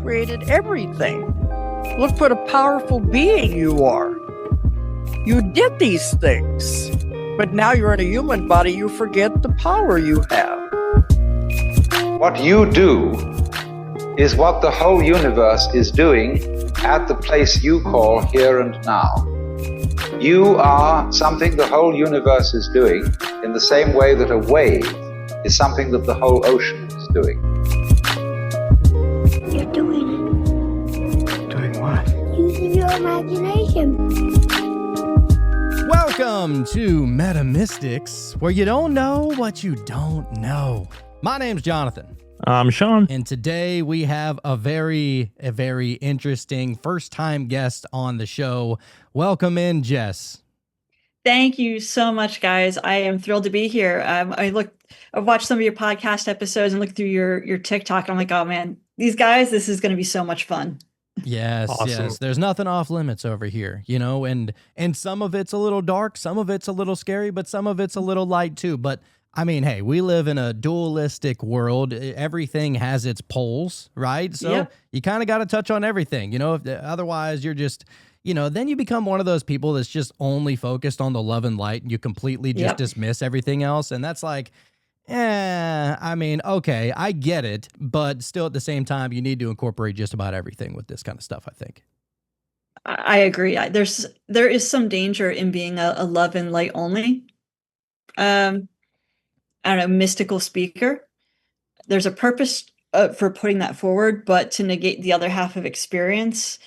created everything. Look what a powerful being you are. You did these things, but now you're in a human body, you forget the power you have. What you do is what the whole universe is doing at the place you call here and now. You are something the whole universe is doing in the same way that a wave is something that the whole ocean is doing. You're doing it. Doing what? Using your imagination. Welcome to Metamystics, where you don't know what you don't know. My name's Jonathan. I'm Sean. And today we have a very interesting first-time guest on the show. Welcome in, Jess. Thank you so much, guys. I am thrilled to be here. I've watched some of your podcast episodes and looked through your TikTok, and I'm like, oh man, these guys, this is going to be so much fun. Yes, Awesome. Yes. There's nothing off limits over here, you know, and some of it's a little dark, some of it's a little scary, but some of it's a little light too. But I mean, hey, we live in a dualistic world. Everything has its poles, right? So You kind of got to touch on everything, you know, otherwise you're just, you know, then you become one of those people that's just only focused on the love and light and you completely just dismiss everything else. And that's like, I mean, okay, I get it, but still at the same time, you need to incorporate just about everything with this kind of stuff, I think. I agree. There is some danger in being a love and light only. I don't know, mystical speaker. There's a purpose for putting that forward, but to negate the other half of experience,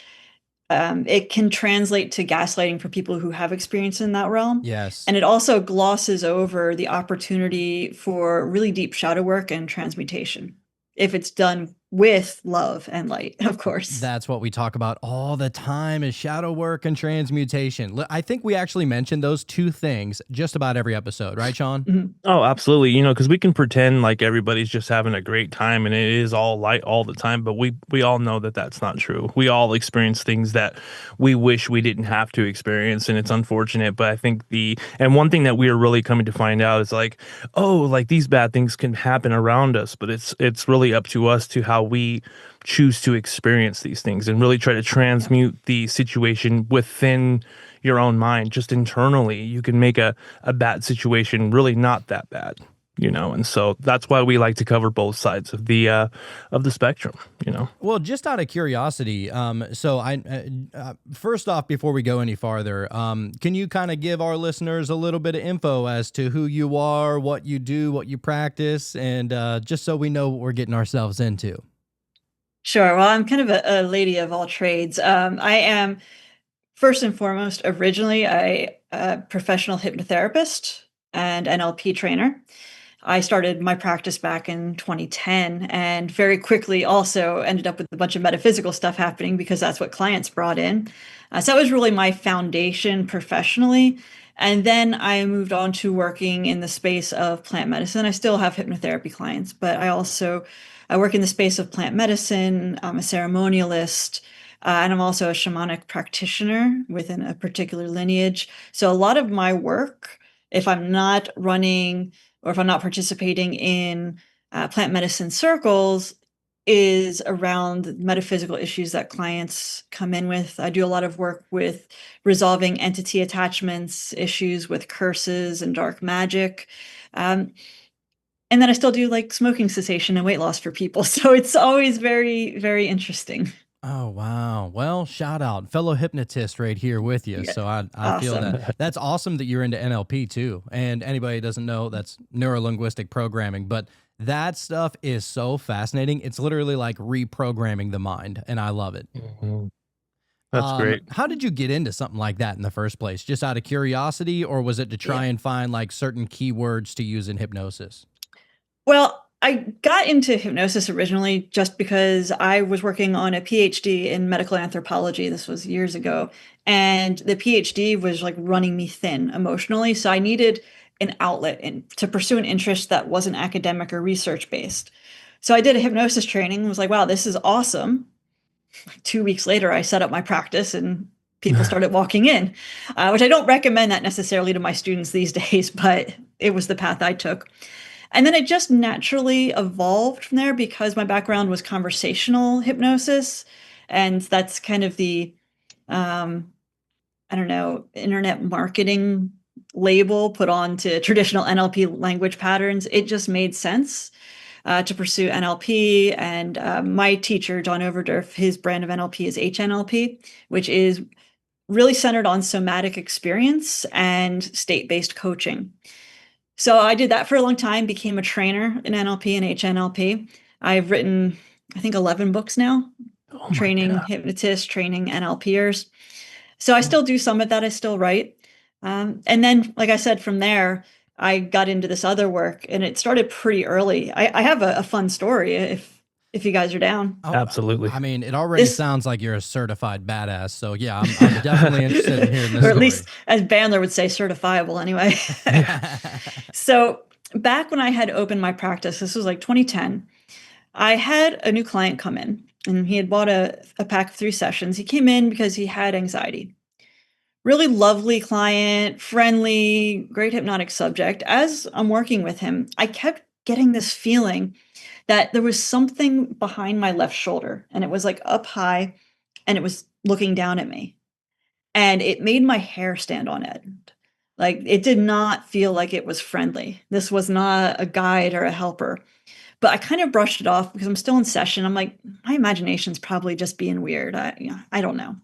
it can translate to gaslighting for people who have experience in that realm. Yes. And it also glosses over the opportunity for really deep shadow work and transmutation if it's done with love and light, of course. That's what we talk about all the time is shadow work and transmutation. I think we actually mentioned those two things just about every episode, right, Sean? Mm-hmm. Oh, absolutely. You know, because we can pretend like everybody's just having a great time and it is all light all the time, but we all know that that's not true. We all experience things that we wish we didn't have to experience, and it's unfortunate. But I think and one thing that we are really coming to find out is like, oh, like these bad things can happen around us, but it's really up to us to how we choose to experience these things and really try to transmute the situation within your own mind. Just internally, you can make a bad situation really not that bad, you know. And so that's why we like to cover both sides of the spectrum, you know. Well, just out of curiosity, so I first off, before we go any farther, can you kind of give our listeners a little bit of info as to who you are, what you do, what you practice, and just so we know what we're getting ourselves into? Sure. Well, I'm kind of a lady of all trades. I am, first and foremost, originally a professional hypnotherapist and NLP trainer. I started my practice back in 2010 and very quickly also ended up with a bunch of metaphysical stuff happening because that's what clients brought in. So that was really my foundation professionally. And then I moved on to working in the space of plant medicine. I still have hypnotherapy clients, but I work in the space of plant medicine. I'm a ceremonialist, and I'm also a shamanic practitioner within a particular lineage. So a lot of my work, if I'm not running or if I'm not participating in plant medicine circles, is around metaphysical issues that clients come in with. I do a lot of work with resolving entity attachments, issues with curses and dark magic. And then I still do like smoking cessation and weight loss for people. So it's always very, very interesting. Oh, wow. Well, shout out. Fellow hypnotist right here with you. Yeah. So I Awesome. feel that. That's awesome that you're into NLP too. And anybody who doesn't know, that's neuro-linguistic programming. But that stuff is so fascinating. It's literally like reprogramming the mind. And I love it. Mm-hmm. That's great. How did you get into something like that in the first place? Just out of curiosity, or was it to try and find like certain keywords to use in hypnosis? Well, I got into hypnosis originally just because I was working on a PhD in medical anthropology. This was years ago. And the PhD was like running me thin emotionally. So I needed an outlet to pursue an interest that wasn't academic or research based. So I did a hypnosis training and was like, wow, this is awesome. 2 weeks later, I set up my practice and people started walking in, which I don't recommend that necessarily to my students these days, but it was the path I took. And then it just naturally evolved from there because my background was conversational hypnosis. And that's kind of the, I don't know, internet marketing label put onto traditional NLP language patterns. It just made sense to pursue NLP. And my teacher, John Overdurf, his brand of NLP is HNLP, which is really centered on somatic experience and state-based coaching. So I did that for a long time, became a trainer in NLP and HNLP. I've written, I think, 11 books now, training hypnotists, training NLPers. So I still do some of that. I still write. And then, like I said, from there, I got into this other work, and it started pretty early. I have a fun story if you guys are down. Oh, Absolutely. I mean, it already sounds like you're a certified badass. So yeah, I'm definitely interested in hearing this or at story. least, as Bandler would say, certifiable anyway. So back when I had opened my practice, this was like 2010, I had a new client come in, and he had bought a pack of 3 sessions. He came in because he had anxiety. Really lovely client, friendly, great hypnotic subject. As I'm working with him, I kept getting this feeling that there was something behind my left shoulder, and it was like up high, and it was looking down at me. And it made my hair stand on end. Like, it did not feel like it was friendly. This was not a guide or a helper. But I kind of brushed it off because I'm still in session. I'm like, my imagination's probably just being weird. I don't know.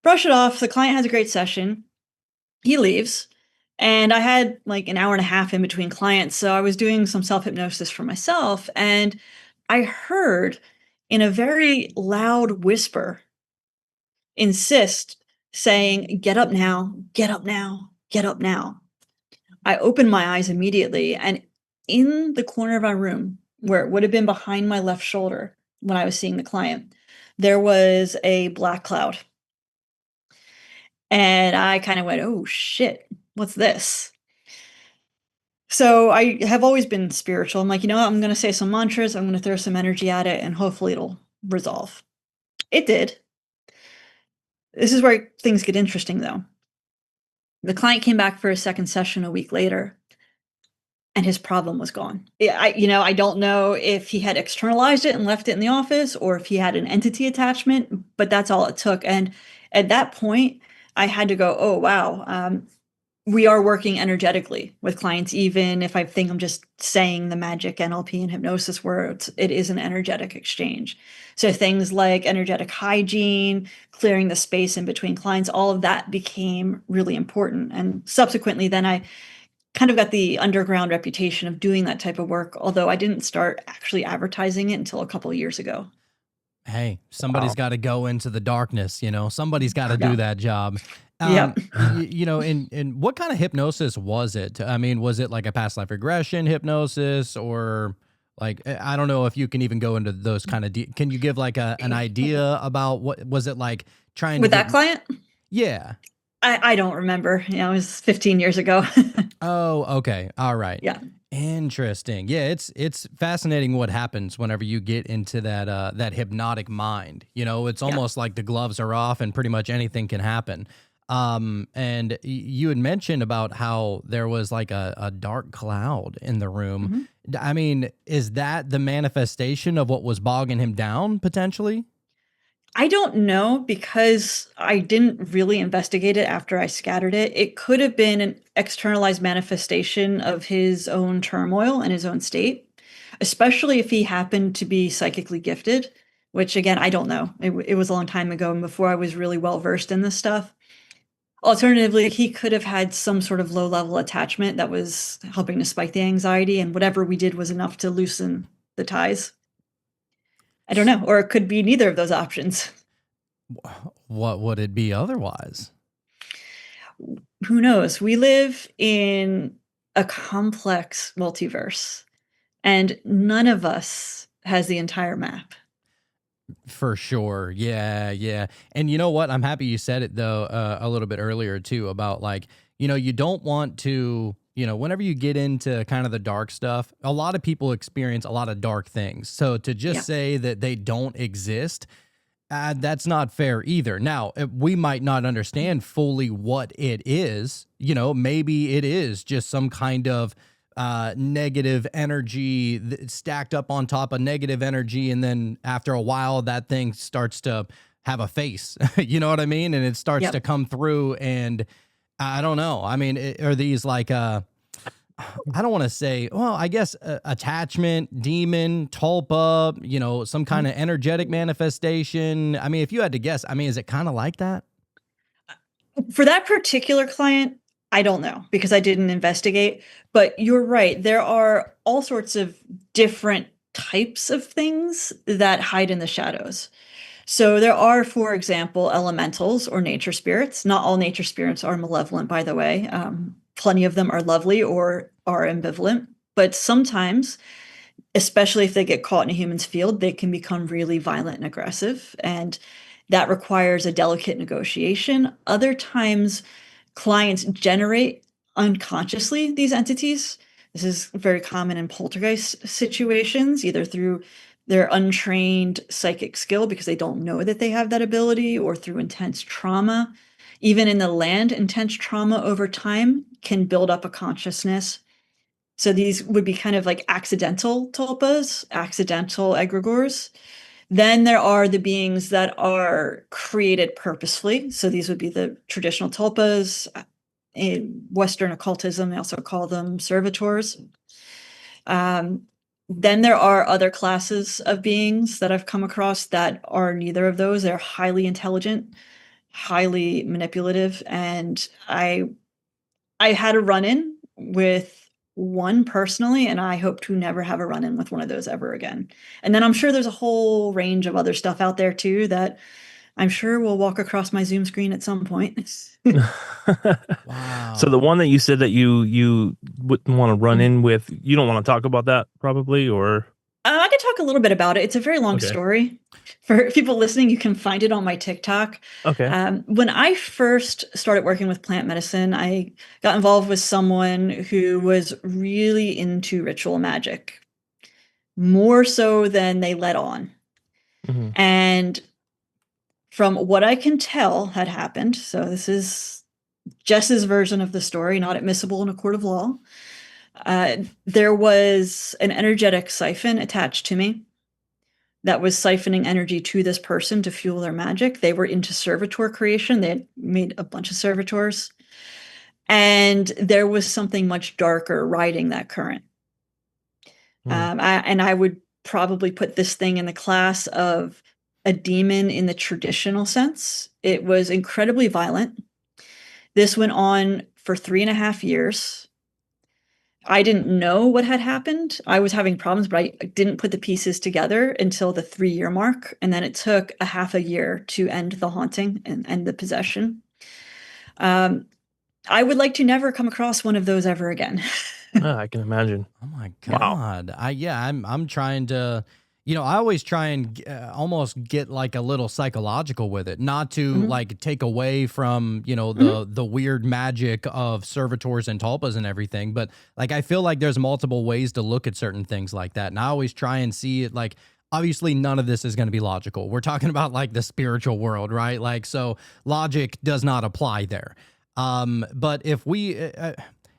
Brush it off. The client has a great session. He leaves. And I had like an hour and a half in between clients. So I was doing some self-hypnosis for myself. And I heard in a very loud whisper insist saying, "Get up now, get up now, get up now." I opened my eyes immediately. And in the corner of our room, where it would have been behind my left shoulder when I was seeing the client, there was a black cloud. And I kind of went, "Oh shit, what's this?" So I have always been spiritual. I'm like, I'm going to say some mantras, I'm going to throw some energy at it, and hopefully it'll resolve. It did. This is where things get interesting, though. The client came back for a second session a week later, and his problem was gone. I don't know if he had externalized it and left it in the office, or if he had an entity attachment, but that's all it took. And at that point, I had to go, oh, wow, we are working energetically with clients, even if I think I'm just saying the magic NLP and hypnosis words. It is an energetic exchange. So things like energetic hygiene, clearing the space in between clients, all of that became really important. And subsequently, then I kind of got the underground reputation of doing that type of work, although I didn't start actually advertising it until a couple of years ago. Hey, somebody's got to go into the darkness, somebody's got to do that job. Yep. And what kind of hypnosis was it? I mean, was it like a past life regression hypnosis, or like, I don't know if you can even go into those kind of, can you give like an idea about what was it like trying with to that client? Yeah. I don't remember. It was 15 years ago. Oh, okay. All right. Yeah. Interesting. Yeah, it's fascinating what happens whenever you get into that hypnotic mind. It's almost like the gloves are off and pretty much anything can happen. And you had mentioned about how there was like a dark cloud in the room. Mm-hmm. I mean, is that the manifestation of what was bogging him down potentially? I don't know, because I didn't really investigate it after I scattered it. It could have been an externalized manifestation of his own turmoil and his own state, especially if he happened to be psychically gifted, which again, I don't know. It was a long time ago and before I was really well versed in this stuff. Alternatively, he could have had some sort of low-level attachment that was helping to spike the anxiety, and whatever we did was enough to loosen the ties. I don't know. Or it could be neither of those options. What would it be otherwise? Who knows? We live in a complex multiverse, and none of us has the entire map. For sure. Yeah, yeah. And you know what? I'm happy you said it, though, a little bit earlier, too, about like, you don't want to, whenever you get into kind of the dark stuff, a lot of people experience a lot of dark things. So to just say that they don't exist, that's not fair either. Now, we might not understand fully what it is. Maybe it is just some kind of negative energy stacked up on top of negative energy, and then after a while that thing starts to have a face. You know what I mean? And it starts to come through, and I don't know. I mean, are these like I don't want to say, well, I guess attachment, demon, tulpa, you know, some kind of energetic manifestation? I mean, if you had to guess, I mean, is it kind of like that? For that particular client, I don't know because I didn't investigate, but you're right. There are all sorts of different types of things that hide in the shadows. So there are, for example, elementals or nature spirits. Not all nature spirits are malevolent, by the way. Plenty of them are lovely or are ambivalent, but sometimes, especially if they get caught in a human's field, they can become really violent and aggressive, and that requires a delicate negotiation. Other times, clients generate unconsciously these entities. This is very common in poltergeist situations, either through their untrained psychic skill because they don't know that they have that ability, or through intense trauma. Even in the land, intense trauma over time can build up a consciousness. So these would be kind of like accidental tulpas, accidental egregores. Then there are the beings that are created purposefully. So these would be the traditional tulpas. In Western occultism, they also call them servitors. Then there are other classes of beings that I've come across that are neither of those. They're highly intelligent, highly manipulative, and I had a run-in with one personally, and I hope to never have a run-in with one of those ever again. And then I'm sure there's a whole range of other stuff out there too that I'm sure will walk across my Zoom screen at some point. Wow. So the one that you said that you wouldn't want to run in with, you don't want to talk about that probably, or? I can talk a little bit about it. It's a very long story. For people listening, you can find it on my TikTok. Okay. When I first started working with plant medicine, I got involved with someone who was really into ritual magic, more so than they let on. Mm-hmm. And from what I can tell had happened, so this is Jess's version of the story, not admissible in a court of law. There was an energetic siphon attached to me that was siphoning energy to this person to fuel their magic. They were into servitor creation. They had made a bunch of servitors. And there was something much darker riding that current. I would probably put this thing in the class of a demon in the traditional sense. It was incredibly violent. This went on for 3.5 years. I didn't know what had happened. I was having problems, but I didn't put the pieces together until the 3-year mark. And then it took a half a year to end the haunting and end the possession. I would like to never come across one of those ever again. I can imagine. Oh my God. Wow. I'm trying to, you know, I always try and almost get like a little psychological with it, not to like take away from, you know, the weird magic of servitors and tulpas and everything. But like, I feel like there's multiple ways to look at certain things like that. And I always try and see it like, obviously none of this is going to be logical. We're talking about like the spiritual world, right? Like, so logic does not apply there. But if we,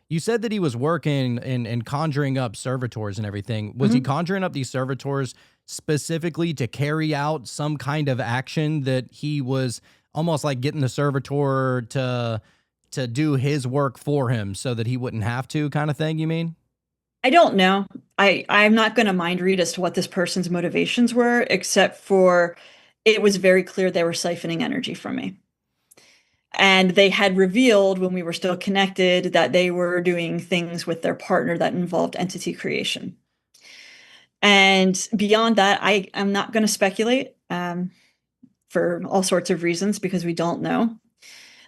you said that he was working and conjuring up servitors and everything. Was he conjuring up these servitors specifically to carry out some kind of action that he was almost like getting the servitor to do his work for him so that he wouldn't have to, kind of thing, you mean? I don't know. I'm not going to mind read as to what this person's motivations were, except for it was very clear they were siphoning energy from me. And they had revealed when we were still connected that they were doing things with their partner that involved entity creation. And beyond that, I'm not going to speculate for all sorts of reasons because we don't know.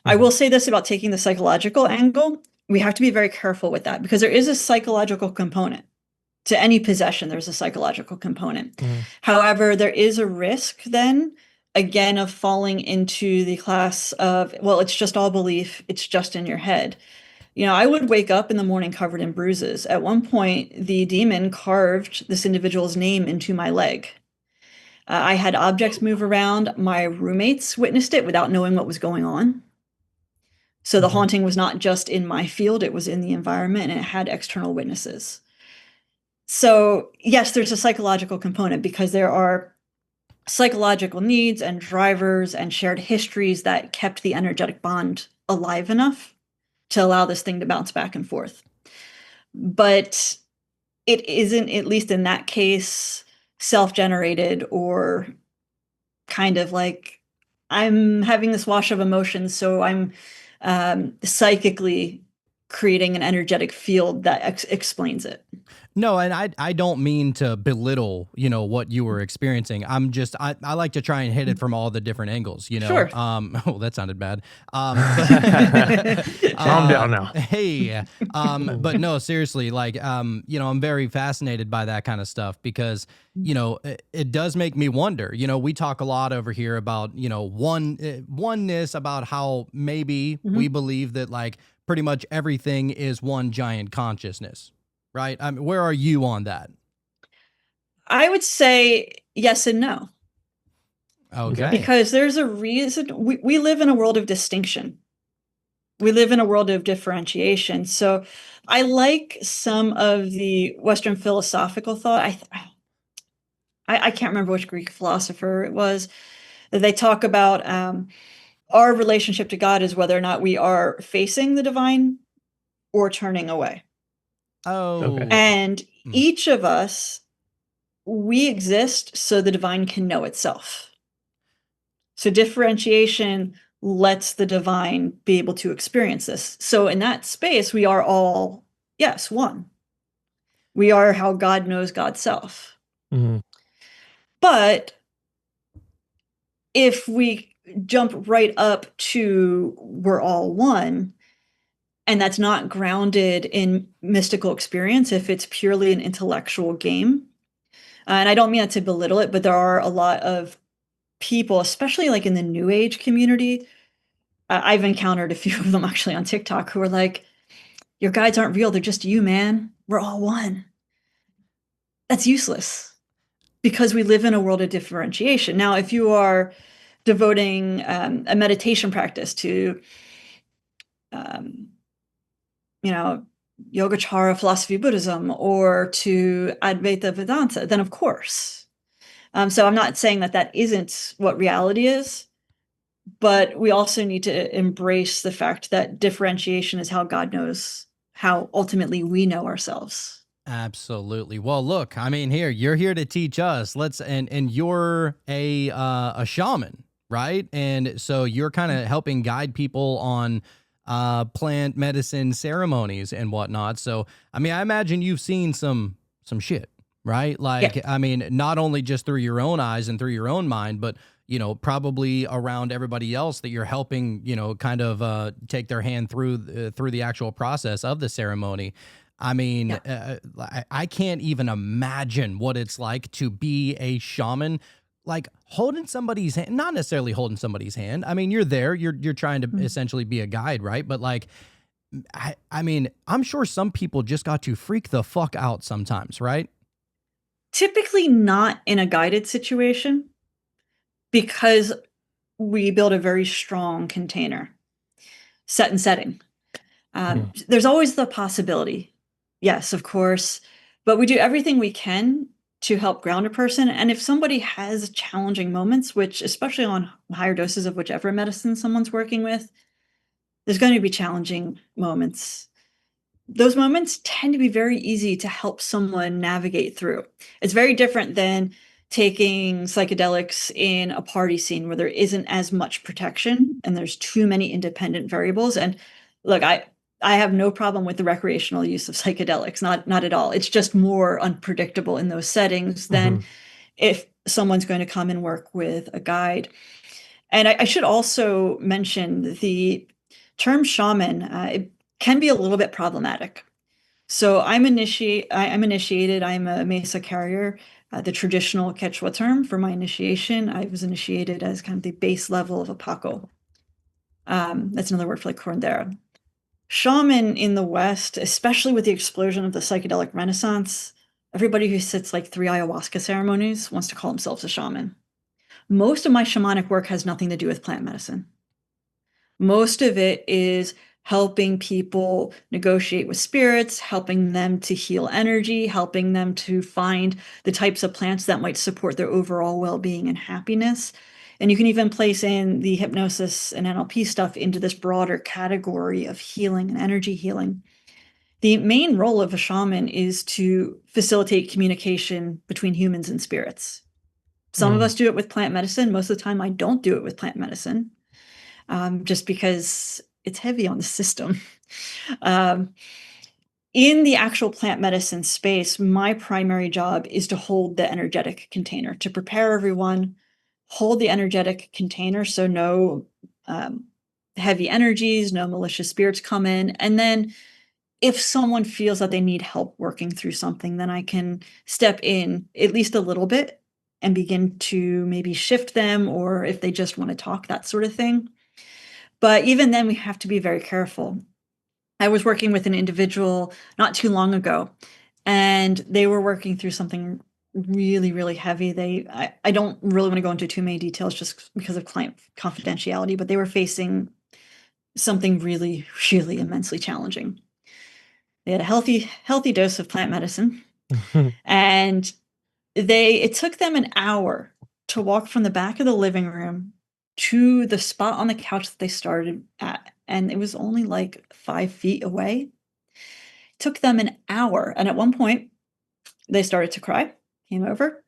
I will say this about taking the psychological angle. We have to be very careful with that because there is a psychological component. To any possession, there's a psychological component. However, there is a risk then, again, of falling into the class of, well, it's just all belief. It's just in your head. You know, I would wake up in the morning covered in bruises. At one point, the demon carved this individual's name into my leg. I had objects move around. My roommates witnessed it without knowing what was going on. So the haunting was not just in my field, it was in the environment, and it had external witnesses. So yes, there's a psychological component because there are psychological needs and drivers and shared histories that kept the energetic bond alive enough to allow this thing to bounce back and forth. But it isn't, at least in that case, self-generated or kind of like, I'm having this wash of emotions, so I'm psychically creating an energetic field that explains it. No, and I don't mean to belittle, what you were experiencing. I'm just I like to try and hit it from all the different angles, Sure. Oh, that sounded bad. Calm down now. Hey, but no, seriously, like, I'm very fascinated by that kind of stuff because, it does make me wonder. We talk a lot over here about, oneness, about how maybe we believe that like pretty much everything is one giant consciousness. Right? Where are you on that? I would say yes and no. Okay. Because there's a reason we live in a world of distinction. We live in a world of differentiation. So I like some of the Western philosophical thought. I can't remember which Greek philosopher it was. They talk about our relationship to God is whether or not we are facing the divine or turning away. Oh. Okay. And each of us, we exist so the divine can know itself. So differentiation lets the divine be able to experience this. So in that space, we are all, yes, one. We are how God knows God's self. Mm-hmm. But if we jump right up to we're all one, and that's not grounded in mystical experience, if it's purely an intellectual game. And I don't mean that to belittle it, but there are a lot of people, especially like in the New Age community. I've encountered a few of them actually on TikTok who are like, your guides aren't real. They're just you, man. We're all one. That's useless because we live in a world of differentiation. Now, if you are devoting a meditation practice to, Yogacara, philosophy of Buddhism, or to Advaita Vedanta, then of course. So I'm not saying that isn't what reality is, but we also need to embrace the fact that differentiation is how God knows, how ultimately we know ourselves. Absolutely. Well, look, I mean, you're here to teach us. And you're a shaman, right? And so you're kind of helping guide people on plant medicine ceremonies and whatnot. So, I mean, I imagine you've seen some shit, right? Like, yeah. I mean, not only just through your own eyes and through your own mind, but, probably around everybody else that you're helping, kind of take their hand through the actual process of the ceremony. I mean, yeah. I can't even imagine what it's like to be a shaman, like holding somebody's hand, not necessarily holding somebody's hand. I mean, you're there, you're trying to essentially be a guide, right? But like, I mean, I'm sure some people just got to freak the fuck out sometimes, right? Typically not in a guided situation because we build a very strong container, set and setting. There's always the possibility. Yes, of course. But we do everything we can to help ground a person. And if somebody has challenging moments, which especially on higher doses of whichever medicine someone's working with, there's going to be challenging moments. Those moments tend to be very easy to help someone navigate through. It's very different than taking psychedelics in a party scene where there isn't as much protection and there's too many independent variables. And look, I have no problem with the recreational use of psychedelics, not at all. It's just more unpredictable in those settings than if someone's going to come and work with a guide. And I should also mention the term shaman, it can be a little bit problematic. So I'm initiated, I'm a Mesa carrier, the traditional Quechua term for my initiation. I was initiated as kind of the base level of a Paco. That's another word for like curandera. Shaman in the West, especially with the explosion of the psychedelic renaissance, everybody who sits like 3 ayahuasca ceremonies wants to call themselves a shaman. Most of my shamanic work has nothing to do with plant medicine. Most of it is helping people negotiate with spirits, helping them to heal energy, helping them to find the types of plants that might support their overall well-being and happiness. And you can even place in the hypnosis and NLP stuff into this broader category of healing and energy healing. The main role of a shaman is to facilitate communication between humans and spirits. Some of us do it with plant medicine. Most of the time, I don't do it with plant medicine, just because it's heavy on the system. In the actual plant medicine space, my primary job is to hold the energetic container, to prepare everyone, hold the energetic container so no heavy energies, no malicious spirits come in. And then if someone feels that they need help working through something, then I can step in at least a little bit and begin to maybe shift them, or if they just want to talk, that sort of thing. But even then, we have to be very careful. I was working with an individual not too long ago, and they were working through something really, really heavy. I don't really want to go into too many details just because of client confidentiality, but they were facing something really, really immensely challenging. They had a healthy dose of plant medicine, and it took them an hour to walk from the back of the living room to the spot on the couch that they started at. And it was only like 5 feet away. It took them an hour. And at one point, they started to cry, came over,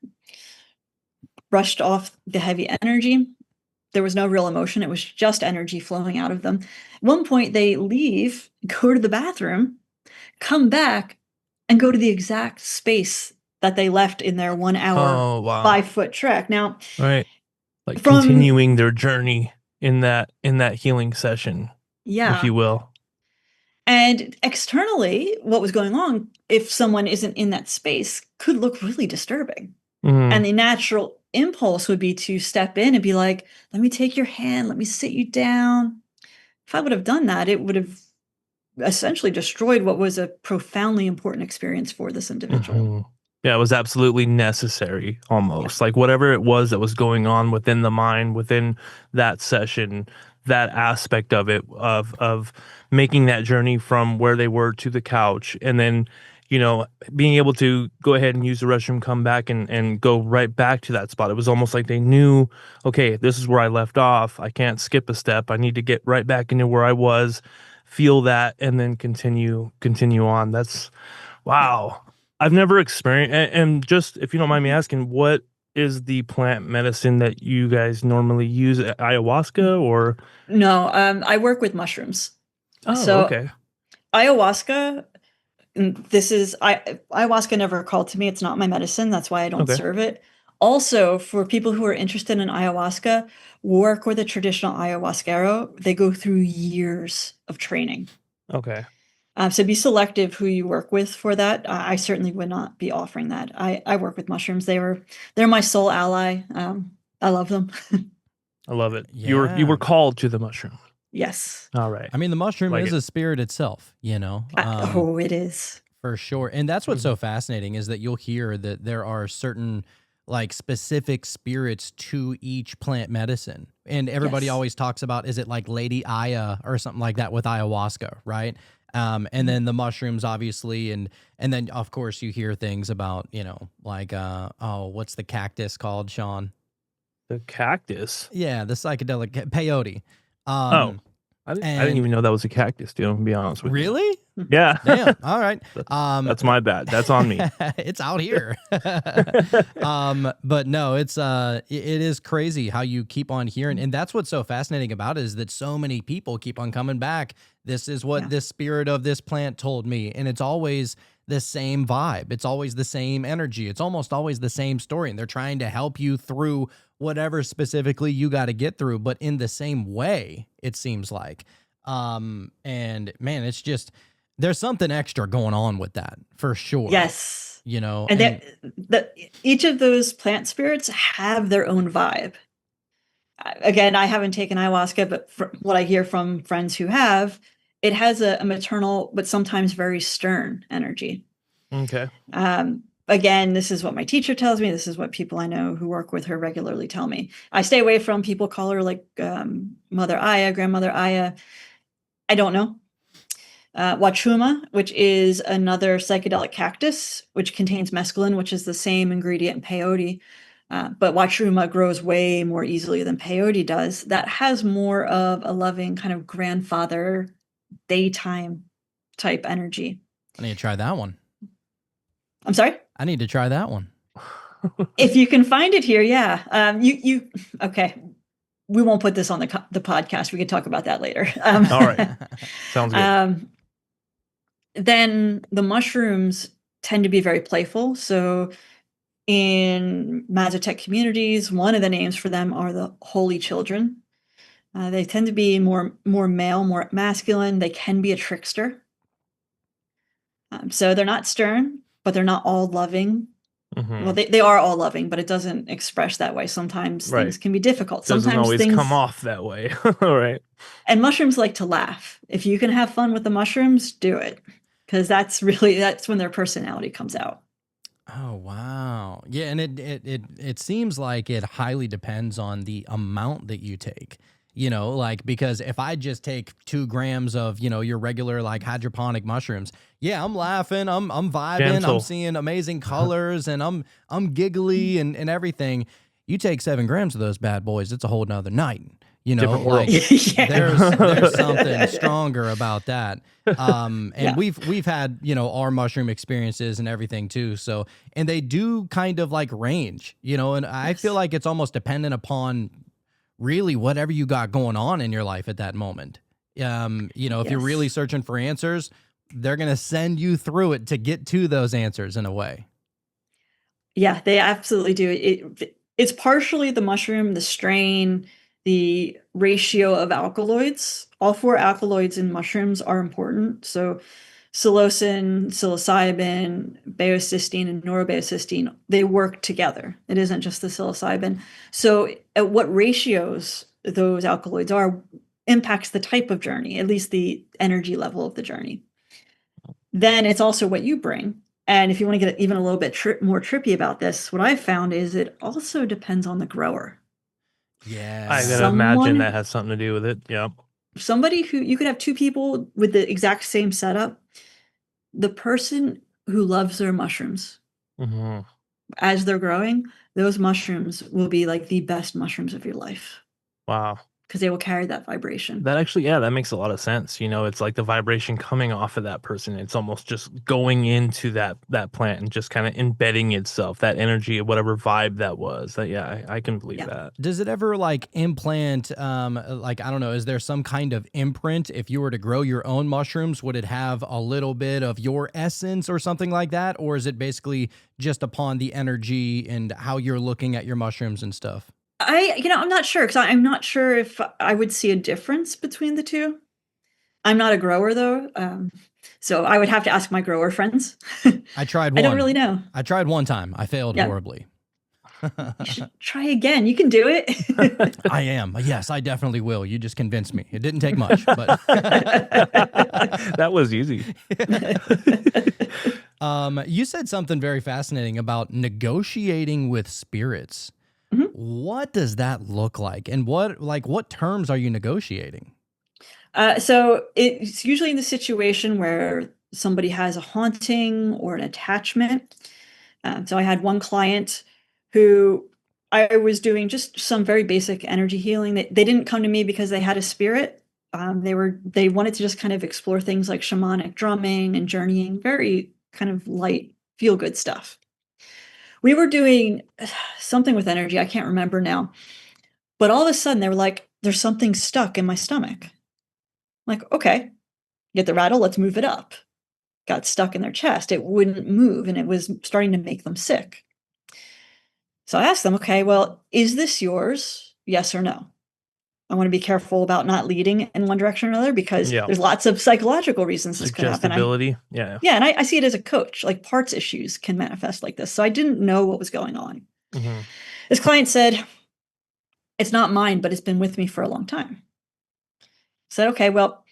brushed off the heavy energy. There was no real emotion. It was just energy flowing out of them. At one point, they leave, go to the bathroom, come back, and go to the exact space that they left in their 1 hour, 5 foot trek. Now, right. Like continuing their journey in that healing session, if you will. And externally, what was going on, if someone isn't in that space, could look really disturbing. And the natural impulse would be to step in and be like, let me take your hand, let me sit you down. If I would have done that, it would have essentially destroyed what was a profoundly important experience for this individual. Yeah, it was absolutely necessary, almost. Like whatever it was that was going on within the mind, within that session, that aspect of it, of making that journey from where they were to the couch, and then, being able to go ahead and use the restroom, come back and go right back to that spot. It was almost like they knew, okay, this is where I left off. I can't skip a step. I need to get right back into where I was, feel that, and then continue on. That's wow. I've never experienced, and just if you don't mind me asking, what is the plant medicine that you guys normally use? Ayahuasca or? No, I work with mushrooms. Oh, okay. Ayahuasca, ayahuasca never called to me. It's not my medicine. That's why I don't serve it. Also, for people who are interested in ayahuasca, work with a traditional ayahuasquero. They go through years of training. Okay. So be selective who you work with for that. I certainly would not be offering that. I work with mushrooms. They're my soul ally. I love them. I love it. Yeah. You were called to the mushroom. Yes. All right. I mean, the mushroom is a spirit itself, it is. For sure. And that's what's so fascinating is that you'll hear that there are certain like specific spirits to each plant medicine. And everybody always talks about, is it like Lady Aya or something like that with ayahuasca, right? And then the mushrooms, obviously, and then of course you hear things about, like what's the cactus called, Sean? The cactus? Yeah, the psychedelic peyote. I didn't even know that was a cactus, dude, to be honest with you. Really? Yeah. Damn. All right. That's my bad. That's on me. It's out here. But no, it is crazy how you keep on hearing. And that's what's so fascinating about it, is that so many people keep on coming back. This is what this spirit of this plant told me. And it's always the same vibe. It's always the same energy. It's almost always the same story. And they're trying to help you through whatever specifically you got to get through, but in the same way, it seems like. And man, it's just, there's something extra going on with that for sure. Yes. And each of those plant spirits have their own vibe. Again, I haven't taken ayahuasca, but from what I hear from friends who have, it has a maternal, but sometimes very stern energy. Okay. again, this is what my teacher tells me. This is what people I know who work with her regularly tell me. I stay away from people call her like Mother Aya, Grandmother Aya. I don't know. Wachuma, which is another psychedelic cactus, which contains mescaline, which is the same ingredient in peyote. But Wachuma grows way more easily than peyote does. That has more of a loving kind of grandfather, daytime type energy. I need to try that one. I'm sorry? I need to try that one. If you can find it here, yeah. Okay. We won't put this on the podcast. We can talk about that later. All right. Sounds good. Then the mushrooms tend to be very playful. So in Mazatec communities, one of the names for them are the holy children. They tend to be more male, more masculine. They can be a trickster. So they're not stern, but they're not all loving. Well, they are all loving, but it doesn't express that way. Sometimes things can be difficult. Doesn't Sometimes always come off that way. All right. And mushrooms like to laugh. If you can have fun with the mushrooms, do it. Because that's when their personality comes out. Oh, wow. Yeah, and it seems like it highly depends on the amount that you take. You know, like, because if I just take 2 grams of, you know, your regular like hydroponic mushrooms, yeah, I'm laughing, I'm vibing, Gentle. I'm seeing amazing colors, and I'm giggly and everything. You take 7 grams of those bad boys, it's a whole nother night. You know, Different world. like there's something stronger about that. And we've had, you know, our mushroom experiences and everything too. So, and they do kind of like range, you know, and I feel like it's almost dependent upon really whatever you got going on in your life at that moment. You know, if you're really searching for answers, they're going to send you through it to get to those answers in a way. Yeah, they absolutely do. It's partially the mushroom, the strain, the ratio of alkaloids. All 4 alkaloids in mushrooms are important. So psilocin, psilocybin, baeocystin, and neurobaeocystin, they work together. It isn't just the psilocybin. So at what ratios those alkaloids are impacts the type of journey, at least the energy level of the journey. Then it's also what you bring. And if you want to get even a little bit more trippy about this, what I've found is it also depends on the grower. Yeah. I gotta imagine that has something to do with it. Yep. Somebody who you could have 2 people with the exact same setup. The person who loves their mushrooms as they're growing, those mushrooms will be like the best mushrooms of your life. Wow. Because they will carry that vibration. That actually, yeah, that makes a lot of sense. You know, it's like the vibration coming off of that person. It's almost just going into that plant and just kind of embedding itself, that energy, whatever vibe that was. That, yeah, I can believe that. Does it ever like implant, like, I don't know, is there some kind of imprint? If you were to grow your own mushrooms, would it have a little bit of your essence or something like that? Or is it basically just upon the energy and how you're looking at your mushrooms and stuff? I'm not sure, because I'm not sure if I would see a difference between the 2. I'm not a grower though. So I would have to ask my grower friends. I tried one. I don't really know. I tried one time. I failed horribly. You should try again. You can do it. I am. Yes, I definitely will. You just convinced me. It didn't take much, but that was easy. You said something very fascinating about negotiating with spirits. What does that look like? And what terms are you negotiating? So it's usually in the situation where somebody has a haunting or an attachment. So I had one client who I was doing just some very basic energy healing. They didn't come to me because they had a spirit. They wanted to just kind of explore things like shamanic drumming and journeying, very kind of light, feel good stuff. We were doing something with energy. I can't remember now. But all of a sudden, they were like, there's something stuck in my stomach. I'm like, okay, get the rattle, let's move it up. Got stuck in their chest. It wouldn't move, and it was starting to make them sick. So I asked them, okay, well, is this yours? Yes or no? I want to be careful about not leading in one direction or another, because there's lots of psychological reasons this could happen. Suggestibility. Yeah, and I see it as a coach. Like, parts issues can manifest like this. So I didn't know what was going on. This client said, it's not mine, but it's been with me for a long time. I said, okay, well,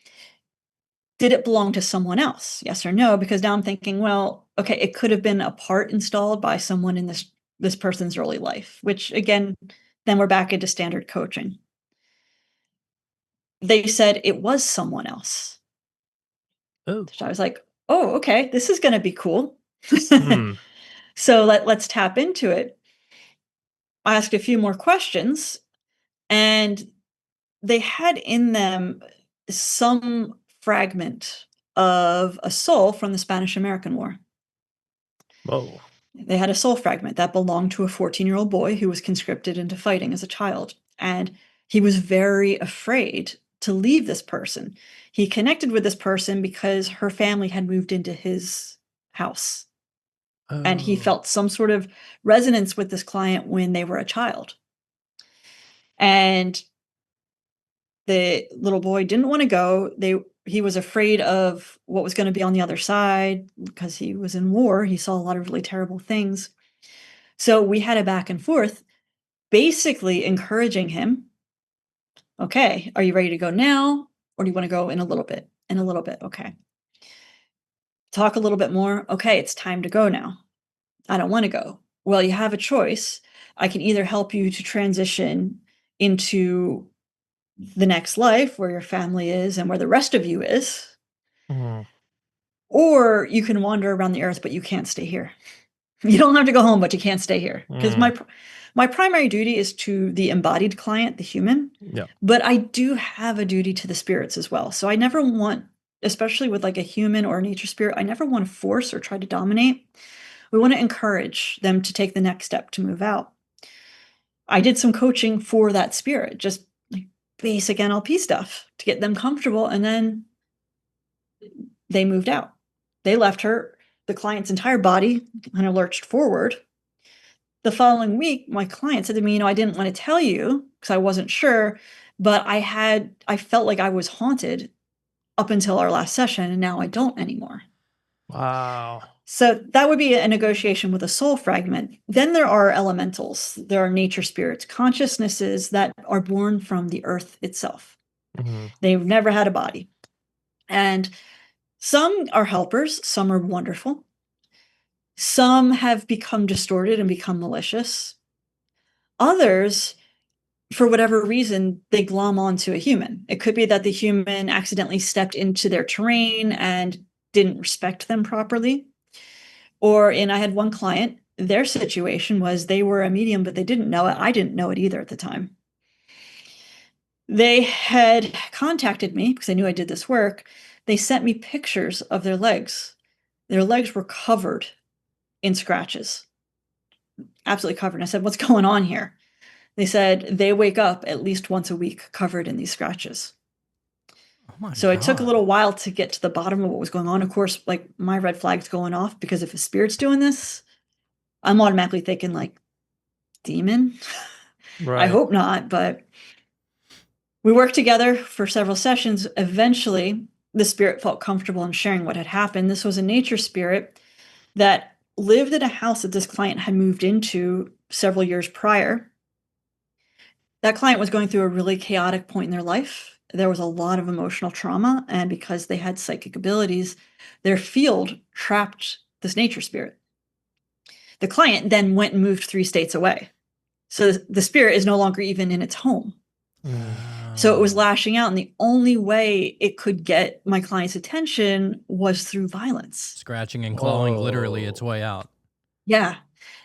did it belong to someone else? Yes or no? Because now I'm thinking, well, okay, it could have been a part installed by someone in this person's early life, which again, then we're back into standard coaching. They said it was someone else. Oh. So I was like, oh, okay, this is going to be cool. Hmm. So let's tap into it. I asked a few more questions, and they had in them some fragment of a soul from the Spanish-American War. Whoa. They had a soul fragment that belonged to a 14-year-old boy who was conscripted into fighting as a child. And he was very afraid to leave this person. He connected with this person because her family had moved into his house. And he Oh. felt some sort of resonance with this client when they were a child. And the little boy didn't want to go. He was afraid of what was going to be on the other side because he was in war. He saw a lot of really terrible things. So we had a back and forth, basically encouraging him, okay, are you ready to go now? Or do you want to go in a little bit? In a little bit, okay. Talk a little bit more. Okay, it's time to go now. I don't want to go. Well, you have a choice. I can either help you to transition into the next life where your family is and where the rest of you is, Mhm. or you can wander around the earth, but you can't stay here. You don't have to go home, but you can't stay here. Because my primary duty is to the embodied client, the human. Yeah. But I do have a duty to the spirits as well. So I never want, especially with like a human or a nature spirit, I never want to force or try to dominate. We want to encourage them to take the next step to move out. I did some coaching for that spirit, just like basic NLP stuff to get them comfortable. And then they moved out. They left her, the client's entire body kind of lurched forward. The following week, my client said to me, I didn't want to tell you because I wasn't sure, but I felt like I was haunted up until our last session, and now I don't anymore. Wow. So that would be a negotiation with a soul fragment. Then there are elementals. There are nature spirits, consciousnesses that are born from the earth itself. Mm-hmm. They've never had a body. And some are helpers, some are wonderful. Some have become distorted and become malicious. Others, for whatever reason, they glom onto a human. It could be that the human accidentally stepped into their terrain and didn't respect them properly. I had one client, their situation was they were a medium, but they didn't know it. I didn't know it either at the time. They had contacted me because they knew I did this work. They sent me pictures of their legs. Their legs were covered in scratches, absolutely covered. I said, what's going on here? They said they wake up at least once a week covered in these scratches. Oh my So it took a God. little while to get to the bottom of what was going on. Of course, like my red flag's going off because if a spirit's doing this, I'm automatically thinking like demon. Right. I hope not, but we worked together for several sessions. Eventually, the spirit felt comfortable in sharing what had happened. This was a nature spirit that lived in a house that this client had moved into several years prior. That client was going through a really chaotic point in their life. There was a lot of emotional trauma, and because they had psychic abilities, their field trapped this nature spirit. The client then went and moved 3 states away. So the spirit is no longer even in its home. So it was lashing out, and the only way it could get my client's attention was through violence. Scratching and clawing literally its way out. Yeah.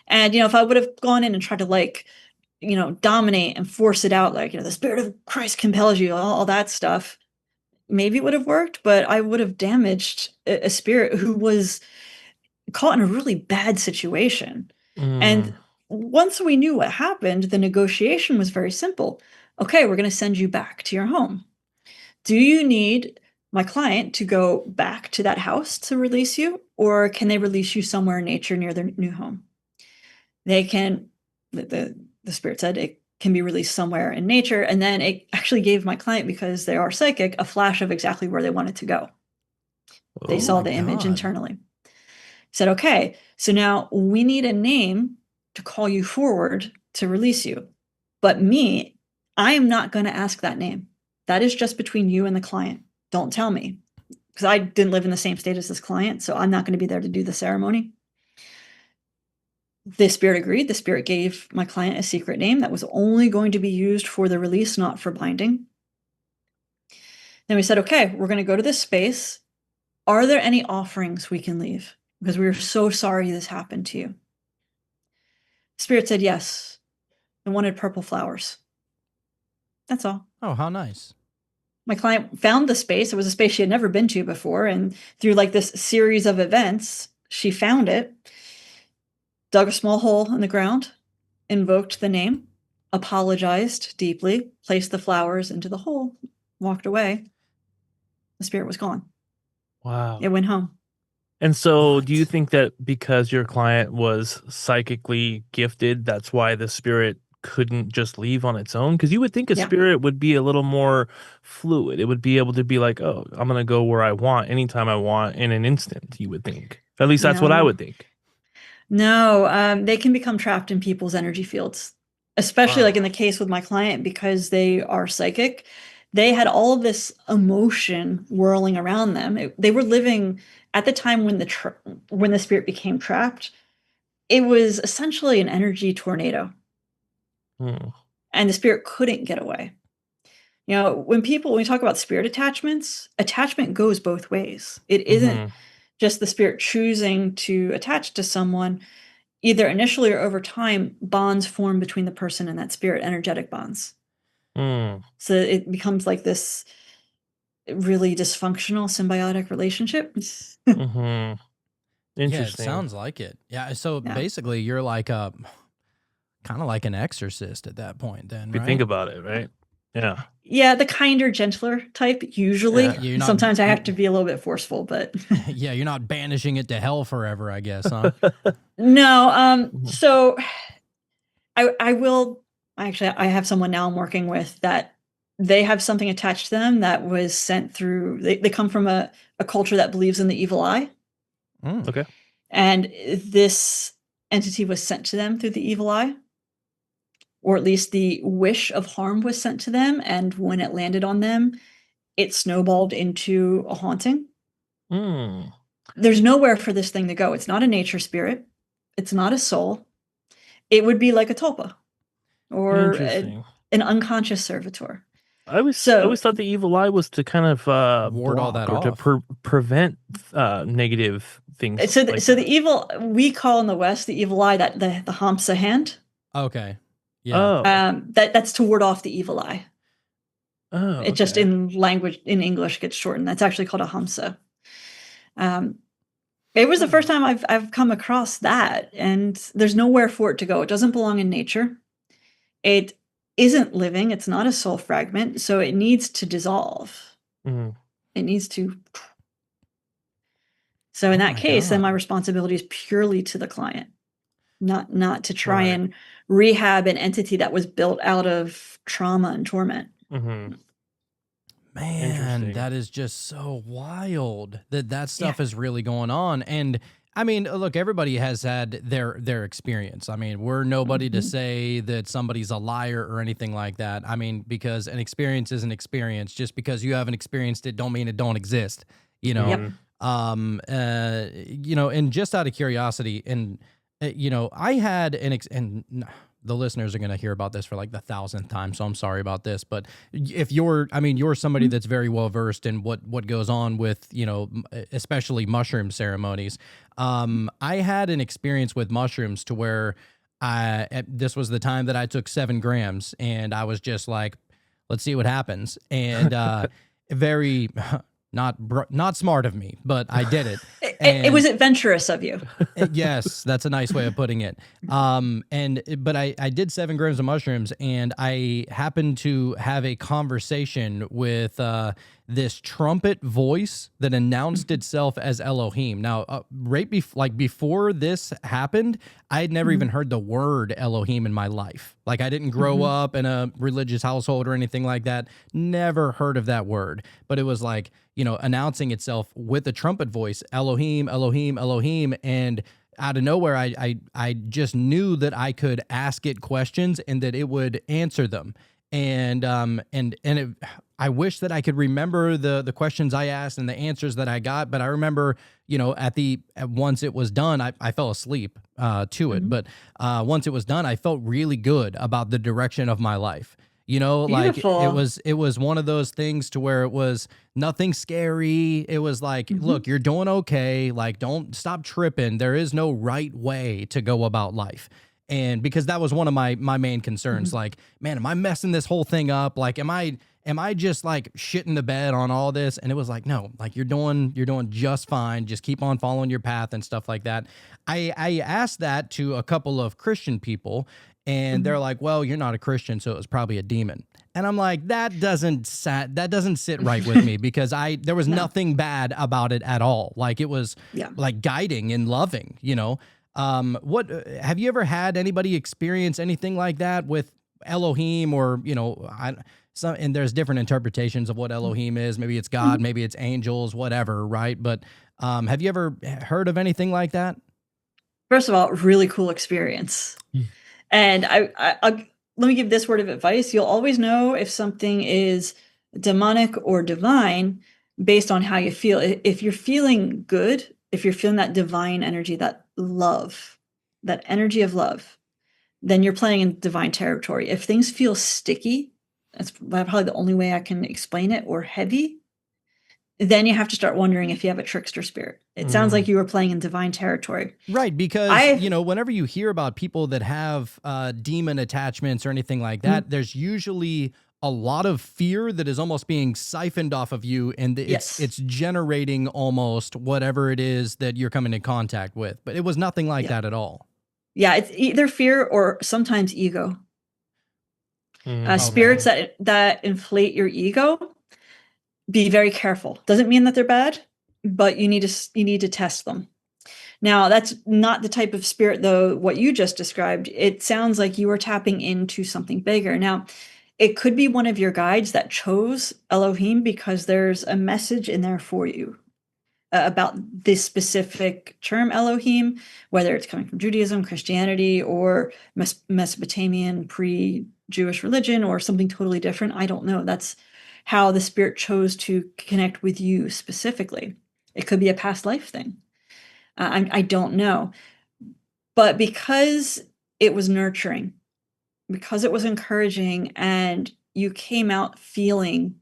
And, if I would have gone in and tried to dominate and force it out, like, the spirit of Christ compels you, all that stuff, maybe it would have worked, but I would have damaged a spirit who was caught in a really bad situation. And once we knew what happened, the negotiation was very simple. Okay, we're going to send you back to your home. Do you need my client to go back to that house to release you, or can they release you somewhere in nature near their new home? They can, the spirit said it can be released somewhere in nature. And then it actually gave my client, because they are psychic, a flash of exactly where they wanted to go. They saw the image internally. Said, okay, so now we need a name to call you forward to release you. But I am not going to ask that name. That is just between you and the client. Don't tell me. because I didn't live in the same state as this client, so I'm not going to be there to do the ceremony. The spirit agreed. The spirit gave my client a secret name that was only going to be used for the release, not for binding. Then we said, okay, we're going to go to this space. Are there any offerings we can leave? Because we were so sorry this happened to you. Spirit said yes, and wanted purple flowers. That's all. Oh, how nice. My client found the space. It was a space she had never been to before. And through like this series of events, she found it, dug a small hole in the ground, invoked the name, apologized deeply, placed the flowers into the hole, walked away. The spirit was gone. Wow. It went home. And so do you think that because your client was psychically gifted, that's why the spirit couldn't just leave on its own? Because you would think a spirit would be a little more fluid. It would be able to be like, oh, I'm going to go where I want, anytime I want, in an instant, you would think. At least that's what I would think. No, they can become trapped in people's energy fields, especially like in the case with my client, because they are psychic. They had all of this emotion whirling around them. They were living at the time when the spirit became trapped. It was essentially an energy tornado. And the spirit couldn't get away. You know, when we talk about spirit attachment goes both ways. It isn't just the spirit choosing to attach to someone. Either initially or over time, bonds form between the person and that spirit, energetic bonds. So it becomes like this really dysfunctional symbiotic relationship. Interesting. Yeah, it sounds like it. Yeah, so basically you're like kind of like an exorcist at that point then, if you right? think about it, right? Yeah. Yeah, the kinder, gentler type, usually. Yeah, sometimes I have to be a little bit forceful, but... Yeah, you're not banishing it to hell forever, I guess, huh? No, so I will... Actually, I have someone now I'm working with that they have something attached to them that was sent through... They come from a culture that believes in the evil eye. Okay. And this entity was sent to them through the evil eye. Or at least the wish of harm was sent to them. And when it landed on them, it snowballed into a haunting. There's nowhere for this thing to go. It's not a nature spirit. It's not a soul. It would be like a tulpa or an unconscious servitor. I always thought the evil eye was to kind of ward all that or off. to prevent negative things. So the evil, we call in the West, the evil eye, that the Hamsa hand. Okay. Yeah. That's to ward off the evil eye. Oh, it just in English gets shortened. That's actually called a Hamsa. It was the first time I've come across that, and there's nowhere for it to go. It doesn't belong in nature. It isn't living. It's not a soul fragment, so it needs to dissolve. It needs to. So in that case, then my responsibility is purely to the client, not to try and rehab an entity that was built out of trauma and torment. Man, that is just so wild that stuff is really going on. And I mean, look, everybody has had their experience. I mean, we're nobody to say that somebody's a liar or anything like that. I mean, because an experience is an experience. Just because you haven't experienced it don't mean it don't exist, you know? You know, and just out of curiosity, and you know, I had and the listeners are going to hear about this for like the 1,000th time, so I'm sorry about this. But if you're somebody that's very well versed in what goes on with, you know, especially mushroom ceremonies. I had an experience with mushrooms to where this was the time that I took 7 grams, and I was just like, let's see what happens. And very not smart of me, but I did it. It was adventurous of you. Yes, that's a nice way of putting it. But I did 7 grams of mushrooms, and I happened to have a conversation with this trumpet voice that announced itself as Elohim. Now, before this happened, I had never even heard the word Elohim in my life. Like, I didn't grow up in a religious household or anything like that. Never heard of that word. But it was like, you know, announcing itself with a trumpet voice, Elohim, Elohim, Elohim. And out of nowhere, I just knew that I could ask it questions and that it would answer them. And I wish that I could remember the questions I asked and the answers that I got, but I remember, once it was done, I fell asleep to it. Mhm. But once it was done, I felt really good about the direction of my life. Like Beautiful. it was one of those things to where it was nothing scary. It was like, Mhm. look, you're doing okay. Like, don't stop tripping. There is no right way to go about life. And because that was one of my main concerns, Mhm. like, man, am I messing this whole thing up? Like, am I just like shitting the bed on all this? And it was like, no, like you're doing just fine. Just keep on following your path and stuff like that. I asked that to a couple of Christian people, and they're Mhm. like, well, you're not a Christian, so it was probably a demon. And I'm like, that doesn't sit right with me, because there was No. nothing bad about it at all. Like, it was Yeah. like guiding and loving. What have you ever had anybody experience anything like that with Elohim, or and there's different interpretations of what Elohim is. Maybe it's God, Mhm. maybe it's angels, whatever, right? But have you ever heard of anything like that? First of all, really cool experience. Mm. And let me give this word of advice. You'll always know if something is demonic or divine based on how you feel. If you're feeling good, if you're feeling that divine energy, that love, that energy of love, then you're playing in divine territory. If things feel sticky, that's probably the only way I can explain it, or heavy, then you have to start wondering if you have a trickster spirit. It sounds like Mm. you were playing in divine territory. Right, because I whenever you hear about people that have demon attachments or anything like Mhm. that, there's usually a lot of fear that is almost being siphoned off of you, and Yes. it's generating almost whatever it is that you're coming in contact with. But it was nothing like Yeah. that at all. Yeah, it's either fear or sometimes ego. Mm. Spirits Okay. that inflate your ego, be very careful. Doesn't mean that they're bad, but you need to test them. Now, that's not the type of spirit, though, what you just described. It sounds like you are tapping into something bigger. Now, it could be one of your guides that chose Elohim because there's a message in there for you about this specific term Elohim, whether it's coming from Judaism, Christianity, or Mesopotamian pre-Jewish religion, or something totally different. I don't know. That's how the spirit chose to connect with you specifically. It could be a past life thing. I don't know. But because it was nurturing, because it was encouraging, and you came out feeling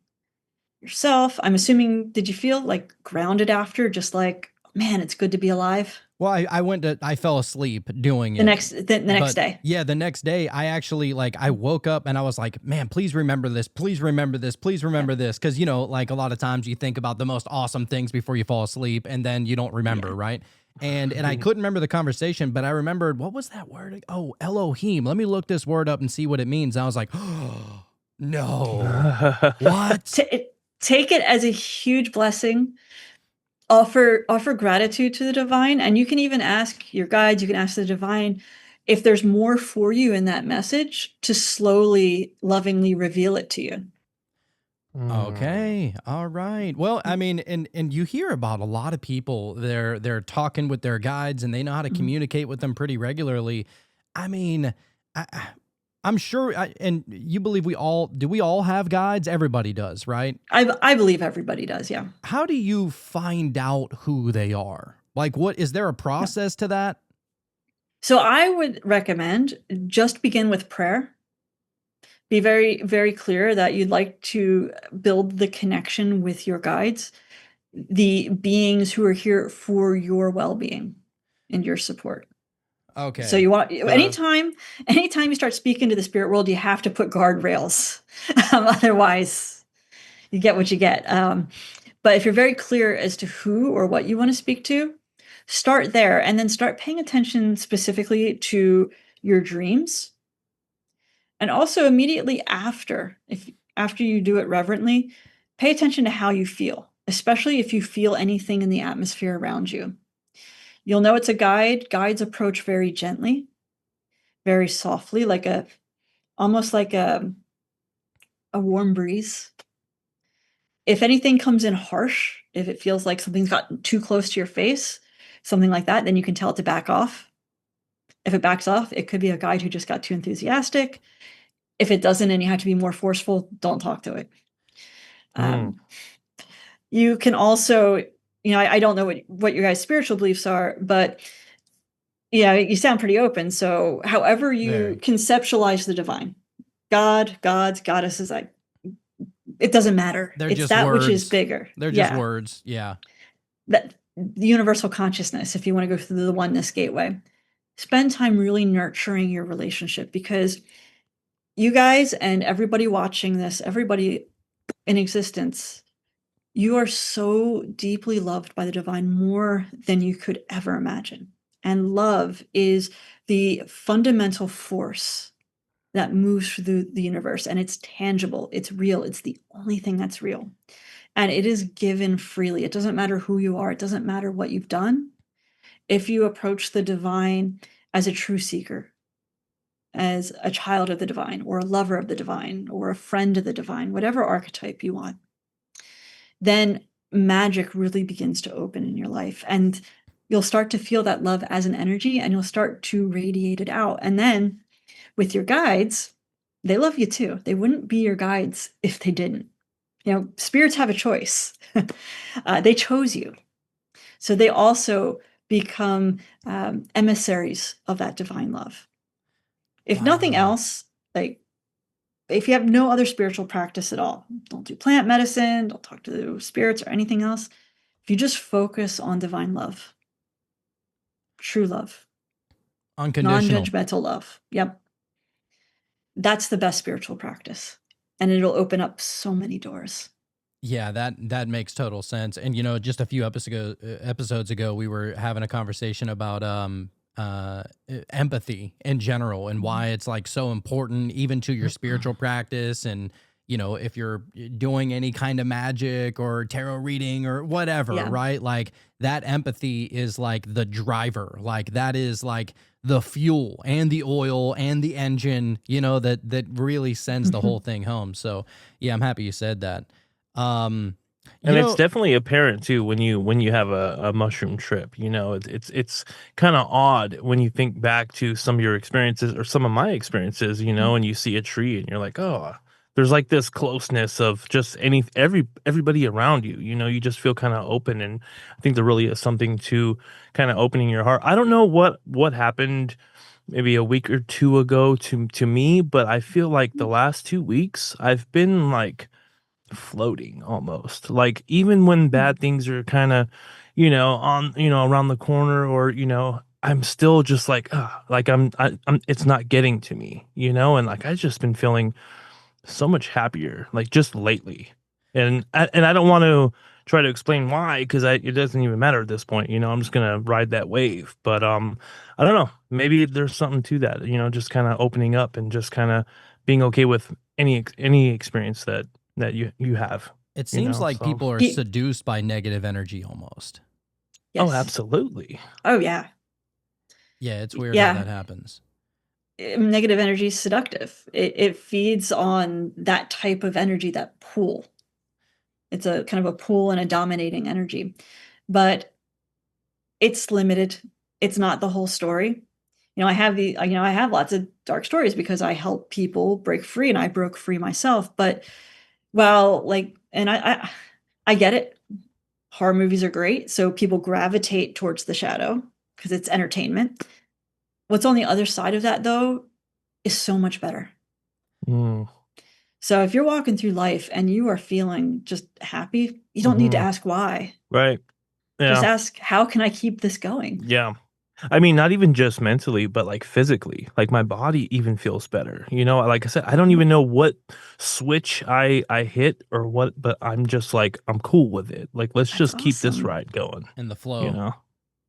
yourself, I'm assuming, did you feel like grounded after? Just like, man, it's good to be alive Well, I fell asleep doing the it. the next But day. yeah, the next day I actually, like, I woke up and I was like, man, please remember this. Please remember this. Please Yeah. remember this. Cause like a lot of times you think about the most awesome things before you fall asleep and then you don't remember, Yeah. right? And I couldn't remember the conversation, but I remembered, what was that word? Oh, Elohim. Let me look this word up and see what it means. And I was like, oh, no. What? Take it as a huge blessing. Offer gratitude to the divine, and you can even ask your guides, you can ask the divine if there's more for you in that message, to slowly, lovingly reveal it to you. Mm. Okay. All right. Well, I mean, and you hear about a lot of people, they're talking with their guides and they know how to Mhm. communicate with them pretty regularly. I mean, I'm sure and you believe we all have guides? Everybody does, right? I believe everybody does, yeah. How do you find out who they are? Like, what is there a Yeah. process to that? So I would recommend just begin with prayer. Be very, very clear that you'd like to build the connection with your guides, the beings who are here for your well-being and your support. So Okay. you want Uh, anytime you start speaking to the spirit world, you have to put guardrails. Otherwise, you get what you get. But if you're very clear as to who or what you want to speak to, start there, and then start paying attention specifically to your dreams. And also immediately after, if after you do it reverently, pay attention to how you feel, especially if you feel anything in the atmosphere around you. You'll know it's a guide. Guides approach very gently, very softly, like a almost like a warm breeze. If anything comes in harsh, if it feels like something's gotten too close to your face, something like that, then you can tell it to back off. If it backs off, it could be a guide who just got too enthusiastic. If it doesn't and you have to be more forceful, don't talk to it. You can also, I don't know what your guys' spiritual beliefs are, but yeah, you sound pretty open. So however you Very. conceptualize the divine, God, gods, goddesses, it doesn't matter. They're It's just that words. which is bigger. They're just words. Yeah. That the universal consciousness, if you want to go through the oneness gateway, spend time really nurturing your relationship, because you guys and everybody watching this, everybody in existence, you are so deeply loved by the divine, more than you could ever imagine. And love is the fundamental force that moves through the universe, and it's tangible, it's real, it's the only thing that's real. And it is given freely. It doesn't matter who you are, it doesn't matter what you've done. If you approach the divine as a true seeker, as a child of the divine, or a lover of the divine, or a friend of the divine, whatever archetype you want, then magic really begins to open in your life. And you'll start to feel that love as an energy, and you'll start to radiate it out. And then with your guides, they love you too. They wouldn't be your guides if they didn't. Spirits have a choice. They chose you. So they also become emissaries of that divine love. If nothing else, like if you have no other spiritual practice at all, don't do plant medicine, don't talk to spirits or anything else. If you just focus on divine love, true love, Unconditional. non-judgmental love. Yep. That's the best spiritual practice. And it'll open up so many doors. Yeah, that makes total sense. And just a few episodes ago, we were having a conversation about empathy in general, and why it's like so important even to your spiritual practice. And if you're doing any kind of magic or tarot reading or whatever, right? Like that empathy is like the driver. Like that is like the fuel and the oil and the engine, that really sends the whole thing home. So yeah, I'm happy you said that. And it's definitely apparent too when you have a mushroom trip. It's kind of odd when you think back to some of your experiences or some of my experiences, and you see a tree and you're like, oh, there's like this closeness of just everybody around you. You just feel kind of open, and I think there really is something to kind of opening your heart. I don't know what happened maybe a week or two ago to me, but I feel like the last 2 weeks I've been like floating almost, like even when bad things are kind of on around the corner, or I'm still just like I'm it's not getting to me, and like I've just been feeling so much happier like just lately, and I don't want to try to explain why, because it doesn't even matter at this point. I'm just gonna ride that wave. But I don't know, maybe there's something to that, just kind of opening up and just kind of being okay with any experience that you have. It seems like people are seduced by negative energy almost. Yes. Oh, absolutely. Oh, yeah. Yeah, it's weird how that happens. Negative energy is seductive. It feeds on that type of energy, that pull. It's a kind of a pull and a dominating energy. But it's limited. It's not the whole story. I have lots of dark stories because I help people break free, and I broke free myself. But and I get it. Horror movies are great, so people gravitate towards the shadow because it's entertainment. What's on the other side of that, though, is so much better. So if you're walking through life and you are feeling just happy, you don't need to ask why. Right. Yeah. Just ask, how can I keep this going? Yeah. I mean, not even just mentally, but like physically, like my body even feels better. Like I said, I don't even know what switch I hit or what, but I'm just like, I'm cool with it. Like, let's just keep this ride going. In the flow.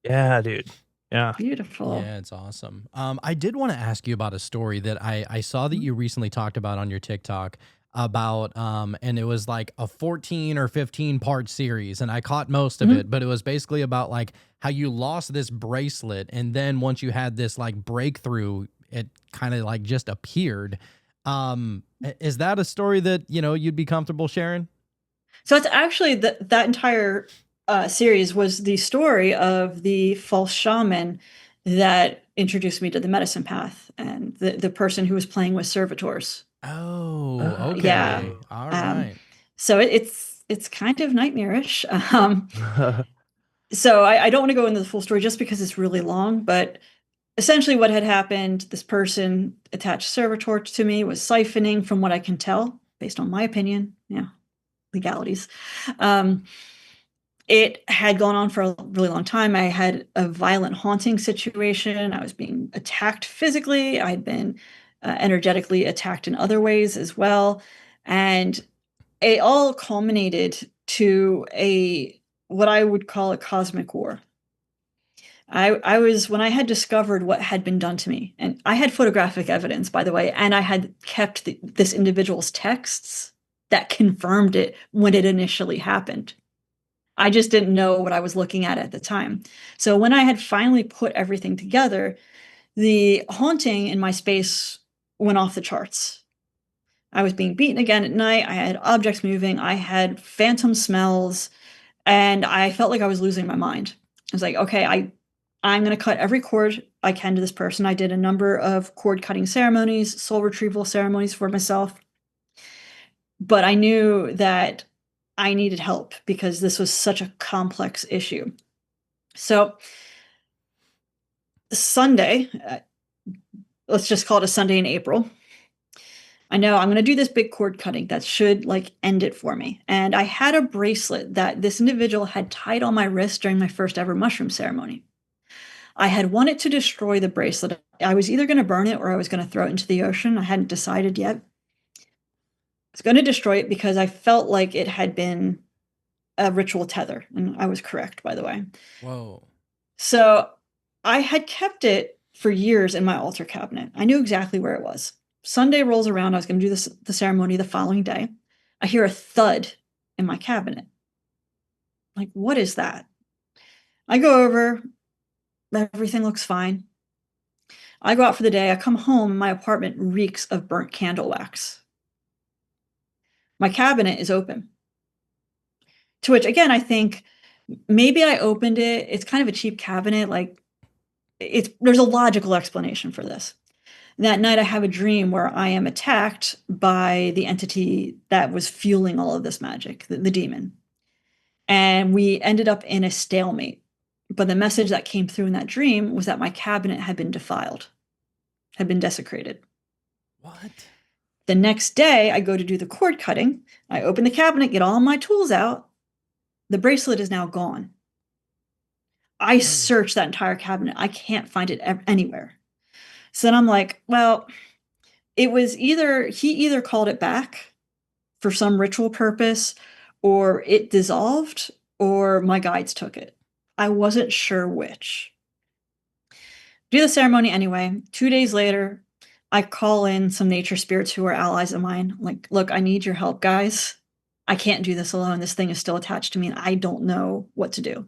Yeah, dude. Yeah. Beautiful. Yeah, it's awesome. I did want to ask you about a story that I saw that you recently talked about on your TikTok about, and it was like a 14 or 15 part series, and I caught most of it, but it was basically about like how you lost this bracelet, and then once you had this like breakthrough, it kind of like just appeared. Is that a story that, you'd be comfortable sharing? So it's actually that entire series was the story of the false shaman that introduced me to the medicine path, and the person who was playing with servitors Oh, Yeah. okay. All Um, right. so it's kind of nightmarish. So I don't want to go into the full story just because it's really long, but essentially what had happened, this person attached servitor to me was siphoning, from what I can tell, based on my opinion, legalities. It had gone on for a really long time. I had a violent haunting situation. I was being attacked physically. I'd been energetically attacked in other ways as well. And it all culminated to what I would call a cosmic war. I was, when I had discovered what had been done to me, and I had photographic evidence, by the way, and I had kept this individual's texts that confirmed it when it initially happened. I just didn't know what I was looking at the time. So when I had finally put everything together, the haunting in my space went off the charts. I was being beaten again at night. I had objects moving. I had phantom smells, and I felt like I was losing my mind. I was like, okay, I'm going to cut every cord I can to this person. I did a number of cord cutting ceremonies, soul retrieval ceremonies for myself. But I knew that I needed help because this was such a complex issue. So Sunday, let's just call it a Sunday in April. I know I'm going to do this big cord cutting that should end it for me. And I had a bracelet that this individual had tied on my wrist during my first ever mushroom ceremony. I had wanted to destroy the bracelet. I was either going to burn it or I was going to throw it into the ocean. I hadn't decided yet. I was going to destroy it because I felt like it had been a ritual tether. And I was correct, by the way. Whoa. So I had kept it for years in my altar cabinet. I knew exactly where it was. Sunday rolls around. I was going to do the ceremony the following day. I hear a thud in my cabinet. Like, what is that? I go over. Everything looks fine. I go out for the day. I come home, and my apartment reeks of burnt candle wax. My cabinet is open. To which, again, I think maybe I opened it. It's kind of a cheap cabinet. There's a logical explanation for this. That night, I have a dream where I am attacked by the entity that was fueling all of this magic, the demon. And we ended up in a stalemate. But the message that came through in that dream was that my cabinet had been defiled, had been desecrated. What? The next day, I go to do the cord cutting. I open the cabinet, get all my tools out. The bracelet is now gone. I searched that entire cabinet. I can't find it anywhere. So then I'm like, well, it was he either called it back for some ritual purpose, or it dissolved, or my guides took it. I wasn't sure which. Do the ceremony anyway. 2 days later, I call in some nature spirits who are allies of mine. Like, look, I need your help, guys. I can't do this alone. This thing is still attached to me, and I don't know what to do.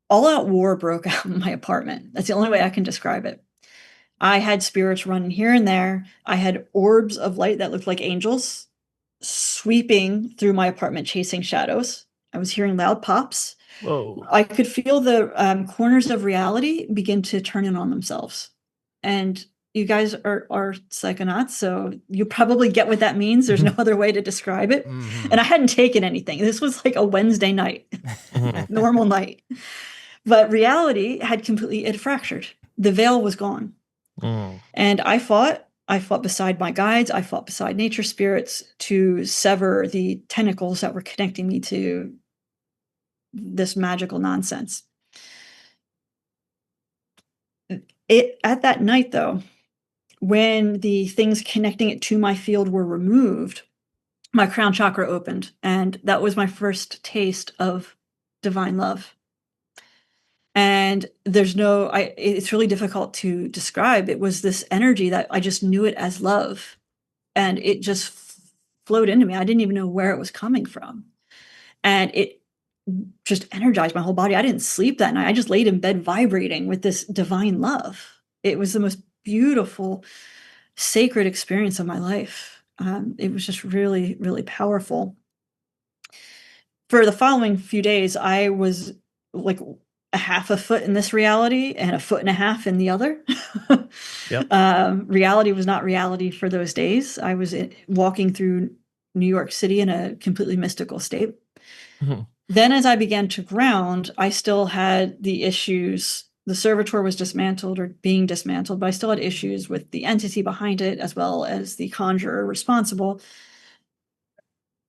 All-out war broke out in my apartment. That's the only way I can describe it. I had spirits running here and there. I had orbs of light that looked like angels sweeping through my apartment, chasing shadows. I was hearing loud pops. Whoa. I could feel the corners of reality begin to turn in on themselves. And you guys are psychonauts, so you probably get what that means. There's no other way to describe it. Mhm. And I hadn't taken anything. This was like a Wednesday night, normal night. But reality had fractured. The veil was gone. And I fought beside my guides. I fought beside nature spirits to sever the tentacles that were connecting me to this magical nonsense. At that night, though, when the things connecting it to my field were removed, my crown chakra opened, and that was my first taste of divine love. And it's really difficult to describe. It was this energy that I just knew it as love, and it just flowed into me. I didn't even know where it was coming from. And it just energized my whole body. I didn't sleep that night. I just laid in bed vibrating with this divine love. It was the most beautiful, sacred experience of my life. It was just really, really powerful. For the following few days, I was a half a foot in this reality and a foot and a half in the other. Yep. Reality was not reality for those days. I was walking through New York City in a completely mystical state. Mhm. Then as I began to ground, I still had the issues. The servitor was dismantled or being dismantled, but I still had issues with the entity behind it as well as the conjurer responsible.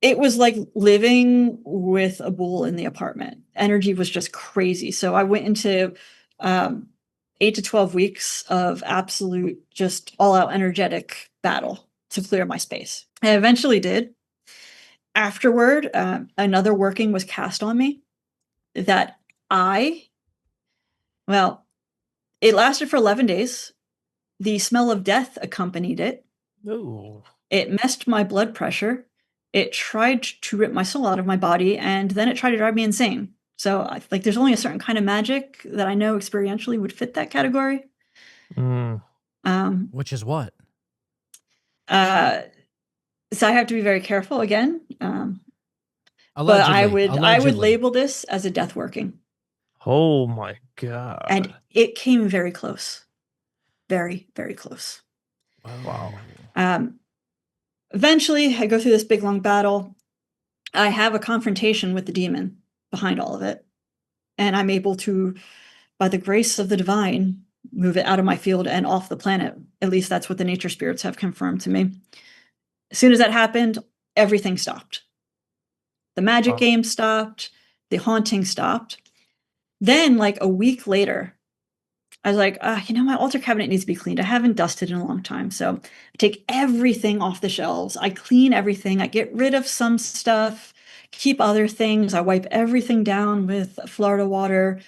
It was like living with a bull in the apartment. Energy was just crazy. So I went into 8 to 12 weeks of absolute, just all out energetic battle to clear my space. I eventually did. Afterward, another working was cast on me that it lasted for 11 days. The smell of death accompanied it. Ooh. It messed my blood pressure. It tried to rip my soul out of my body, and then it tried to drive me insane. So, like, there's only a certain kind of magic that I know experientially would fit that category. Mm. Which is what? So I have to be very careful again. But Allegedly. I would label this as a death working. Oh my God. And it came very close. Very, very close. Wow. Eventually, I go through this big, long battle. I have a confrontation with the demon behind all of it. And I'm able to, by the grace of the divine, move it out of my field and off the planet. At least that's what the nature spirits have confirmed to me. As soon as that happened, everything stopped. The magic game stopped. The haunting stopped. Then, like a week later, I was like, my altar cabinet needs to be cleaned. I haven't dusted in a long time. So I take everything off the shelves. I clean everything. I get rid of some stuff, keep other things. I wipe everything down with Florida water,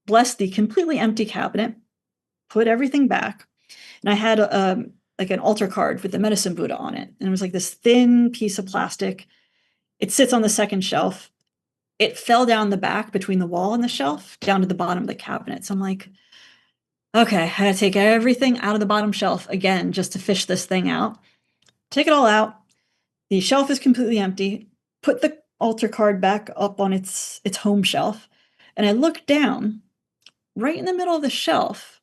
bless the completely empty cabinet, put everything back. And I had like an altar card with the medicine Buddha on it. And it was like this thin piece of plastic. It sits on the second shelf. It fell down the back between the wall and the shelf down to the bottom of the cabinet. So I'm like, okay, I gotta take everything out of the bottom shelf again just to fish this thing out. Take it all out. The shelf is completely empty. Put the altar card back up on its home shelf. And I look down right in the middle of the shelf.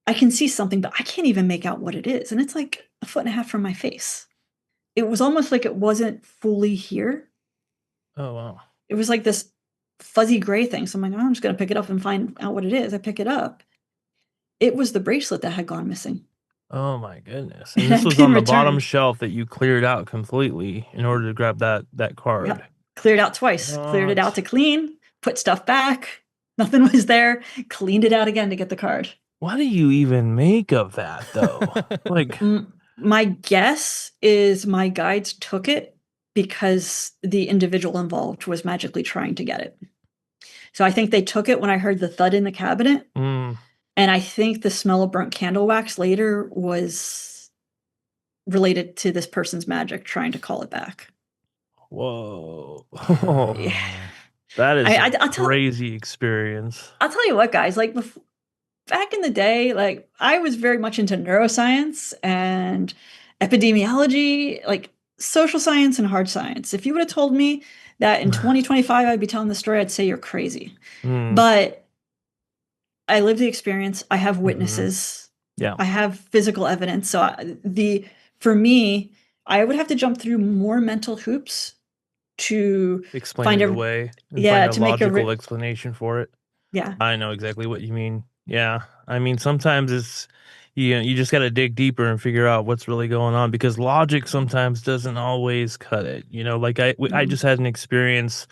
I can see something, but I can't even make out what it is. And it's like a foot and a half from my face. It was almost like it wasn't fully here. Oh, wow. It was like this fuzzy gray thing. So I'm like, I'm just going to pick it up and find out what it is. I pick it up. It was the bracelet that had gone missing. Oh my goodness. And this was on the bottom shelf that you cleared out completely in order to grab that card. Yep. Cleared out twice. What? Cleared it out to clean, put stuff back. Nothing was there. Cleaned it out again to get the card. What do you even make of that, though? Like, my guess is my guides took it because the individual involved was magically trying to get it. So I think they took it when I heard the thud in the cabinet. And I think the smell of burnt candle wax later was related to this person's magic trying to call it back. Whoa. Yeah. That is a crazy experience. I'll tell you what, guys, like back in the day, like I was very much into neuroscience and epidemiology, like social science and hard science. If you would have told me that in 2025 I'd be telling the story, I'd say you're crazy. But I lived the experience. I have witnesses. Yeah. I have physical evidence. So for me, I would have to jump through more mental hoops to explain it away. Yeah, find a logical explanation for it. Yeah. I know exactly what you mean. Yeah. I mean, sometimes it's you just got to dig deeper and figure out what's really going on, because logic sometimes doesn't always cut it. Like I just had an experience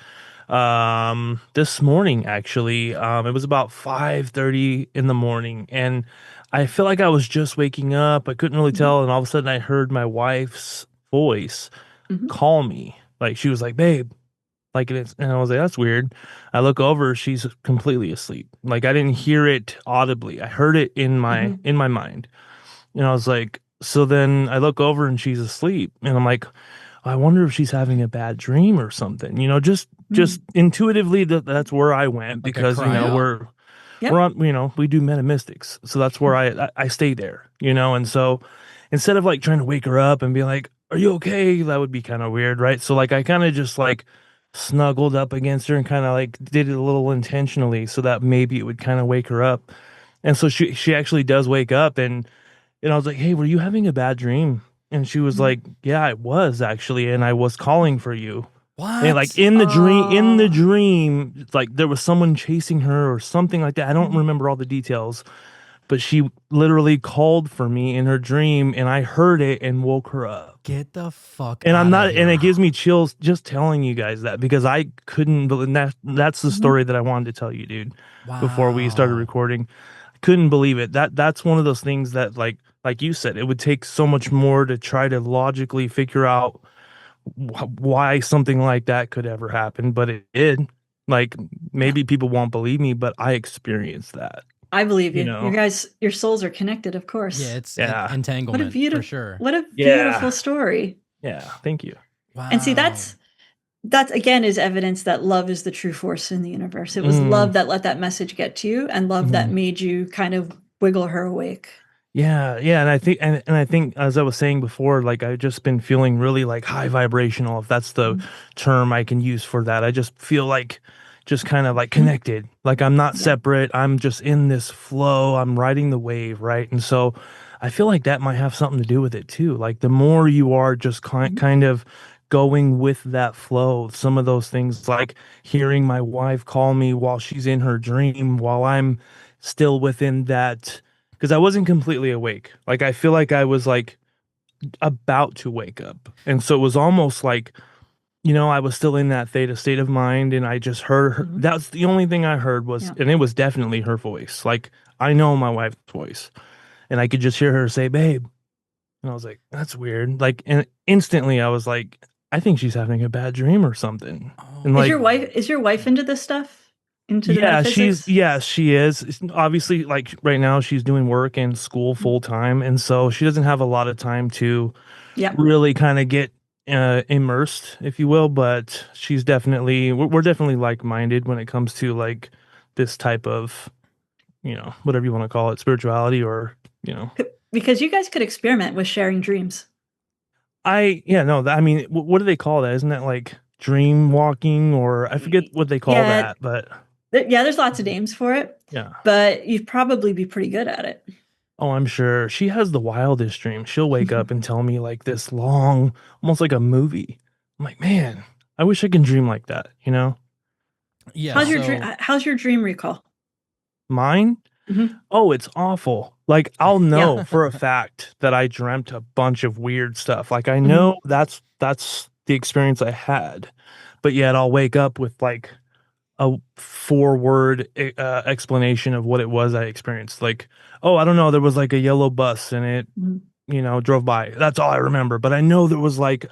this morning, actually. It was about 5:30 in the morning, and I feel like I was just waking up. I couldn't really tell, and all of a sudden I heard my wife's voice call me. Like, she was like, "Babe," like, and I was like, "That's weird." I look over, she's completely asleep. Like, I didn't hear it audibly. I heard it in my mind. And I was like, so then I look over and she's asleep, and I'm like, I wonder if she's having a bad dream or something. Just intuitively that's where I went, because we're on, we do metamystics, so that's where I stay there, and so instead of like trying to wake her up and be like, "Are you okay?" That would be kind of weird, right? So like I kind of just like snuggled up against her and kind of like did it a little intentionally so that maybe it would kind of wake her up. And so she actually does wake up, and I was like, "Hey, were you having a bad dream?" And she was like, "Yeah, I was actually, and I was calling for you." And like What? in the Oh. dream, like there was someone chasing her or something like that. I don't remember all the details, but she literally called for me in her dream, and I heard it and woke her up. Get the fuck And I'm out of not, here. and it gives me chills just telling you guys that, because I couldn't believe that's the story that I wanted to tell you, dude. Before we started Wow. recording, I couldn't believe it. That's one of those things that like you said, it would take so much more to try to logically figure out why something like that could ever happen, but it did. Like, maybe people won't believe me, but I experienced that, I believe you you. You know? guys, your souls are connected, of course. Yeah, it's Yeah. entanglement for sure. What a Yeah. beautiful story. Yeah. Thank you. Wow. And see, that's again is evidence that love is the true force in the universe. It was Mm. love that let that message get to you, and love that Mhm. made you kind of wiggle her awake. Yeah, and I think and I think, as I was saying before, like I've just been feeling really like high vibrational, if that's the term I can use for that. I just feel like just kind of like connected. Like I'm not Yeah. separate. I'm just in this flow. I'm riding the wave, right? And so I feel like that might have something to do with it too. Like the more you are just kind of going with that flow, some of those things, like hearing my wife call me while she's in her dream, while I'm still within that, because I wasn't completely awake. Like I feel like I was like about to wake up. And so it was almost like, I was still in that theta state of mind, and I just heard her. That's the only thing I heard was, Yeah. and it was definitely her voice. Like I know my wife's voice, and I could just hear her say, "Babe." And I was like, that's weird. Like, and instantly I was like, I think she's having a bad dream or something. And Is like, your wife into this stuff? Into the yeah, metaphysics? she is. Obviously, like right now she's doing work and school full time, and so she doesn't have a lot of time to Yep. really kind of get immersed, if you will. But she's definitely, we're definitely like-minded when it comes to like this type of, whatever you want to call it, spirituality, or Because you guys could experiment with sharing dreams. I mean, what do they call that? Isn't that like dream walking, or I forget what they call Yeah. that, but Yeah, there's lots of names for it. yeah. But you'd probably be pretty good at it. Oh, I'm sure. She has the wildest dreams. She'll wake up and tell me like this long, almost like a movie. I'm like, man, I wish I could dream like that, Yeah. How's your dream recall? Mine? Mhm. Oh, it's awful. Like I'll know Yeah. for a fact that I dreamt a bunch of weird stuff. Like I know that's the experience I had, but yet I'll wake up with like a 4-word explanation of what it was I experienced. Like, oh, I don't know, there was like a yellow bus and it, drove by. That's all I remember. But I know there was like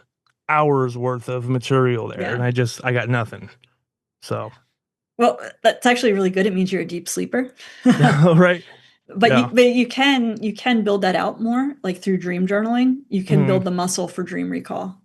hours worth of material there, Yeah. and I got nothing. So, Well, that's actually really good. It means you're a deep sleeper. right. But Yeah. you can build that out more, like through dream journaling. You can build the muscle for dream recall.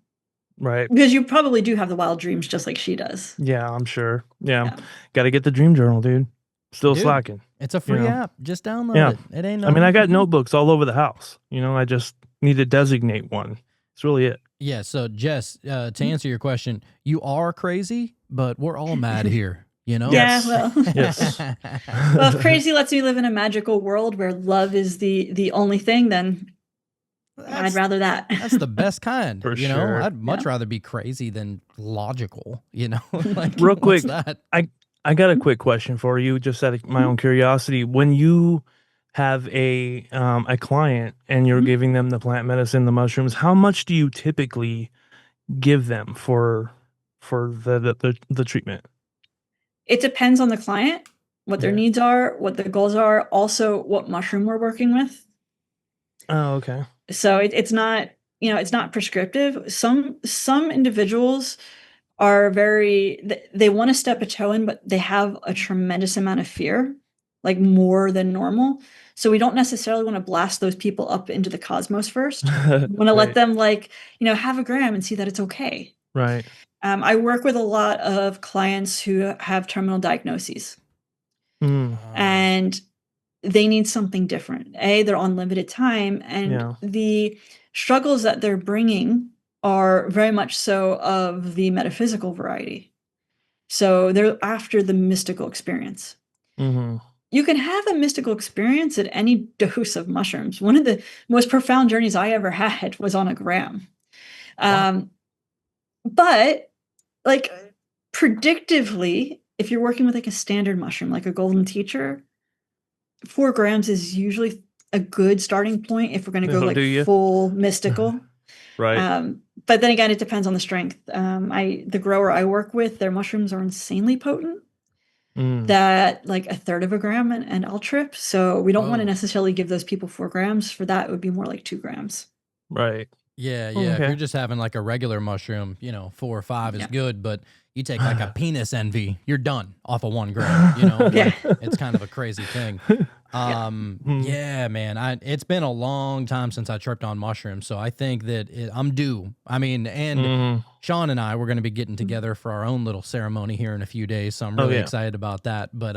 Right. Because you probably do have the wild dreams just like she does. Yeah, I'm sure. Yeah. Got to get the dream journal, dude. Still Dude, slacking. It's a free app. Just download Yeah. it. It ain't I mean, I got nothing. notebooks all over the house. I just need to designate one. That's really it. Yeah, so Jess, to answer your question, you are crazy, but we're all mad here, Yes. Yeah, well. Yes. Well, if crazy lets me live in a magical world where love is the only thing, then I'd rather that. That's the best kind. For sure. I'd much rather be crazy than logical, like Real what's quick, that? I got a quick question for you, just out of my own curiosity. When you have a client and you're giving them the plant medicine, the mushrooms, how much do you typically give them for the treatment? It depends on the client, what their Yeah. needs are, what the goals are, also what mushroom we're working with. Oh, okay. So it's not, it's not prescriptive. Some individuals are they want to step a toe in, but they have a tremendous amount of fear, like more than normal. So we don't necessarily want to blast those people up into the cosmos first. We want to let them have a gram and see that it's okay. Right. I work with a lot of clients who have terminal diagnoses, and they need something different. They're on limited time, and the struggles that they're bringing are very much so of the metaphysical variety. So they're after the mystical experience. Mm-hmm. You can have a mystical experience at any dose of mushrooms. One of the most profound journeys I ever had was on a gram. But like predictively, if you're working with like a standard mushroom, like a golden teacher, 4 grams is usually a good starting point if we're going to go like full mystical. Right. But then again, it depends on the strength. The grower I work with, their mushrooms are insanely potent. That like 1/3 of a gram and I'll trip. So we don't want to necessarily give those people 4 grams. For that, it would be more like 2 grams. Right. Yeah. If you're just having like a regular mushroom, 4 or 5 is good, but you take like a penis envy, you're done off of 1 gram. It's kind of a crazy thing. Yeah, man. It's been a long time since I tripped on mushrooms, so I think that I'm due. I mean, and Sean and I, we're going to be getting together for our own little ceremony here in a few days, so I'm really excited about that. But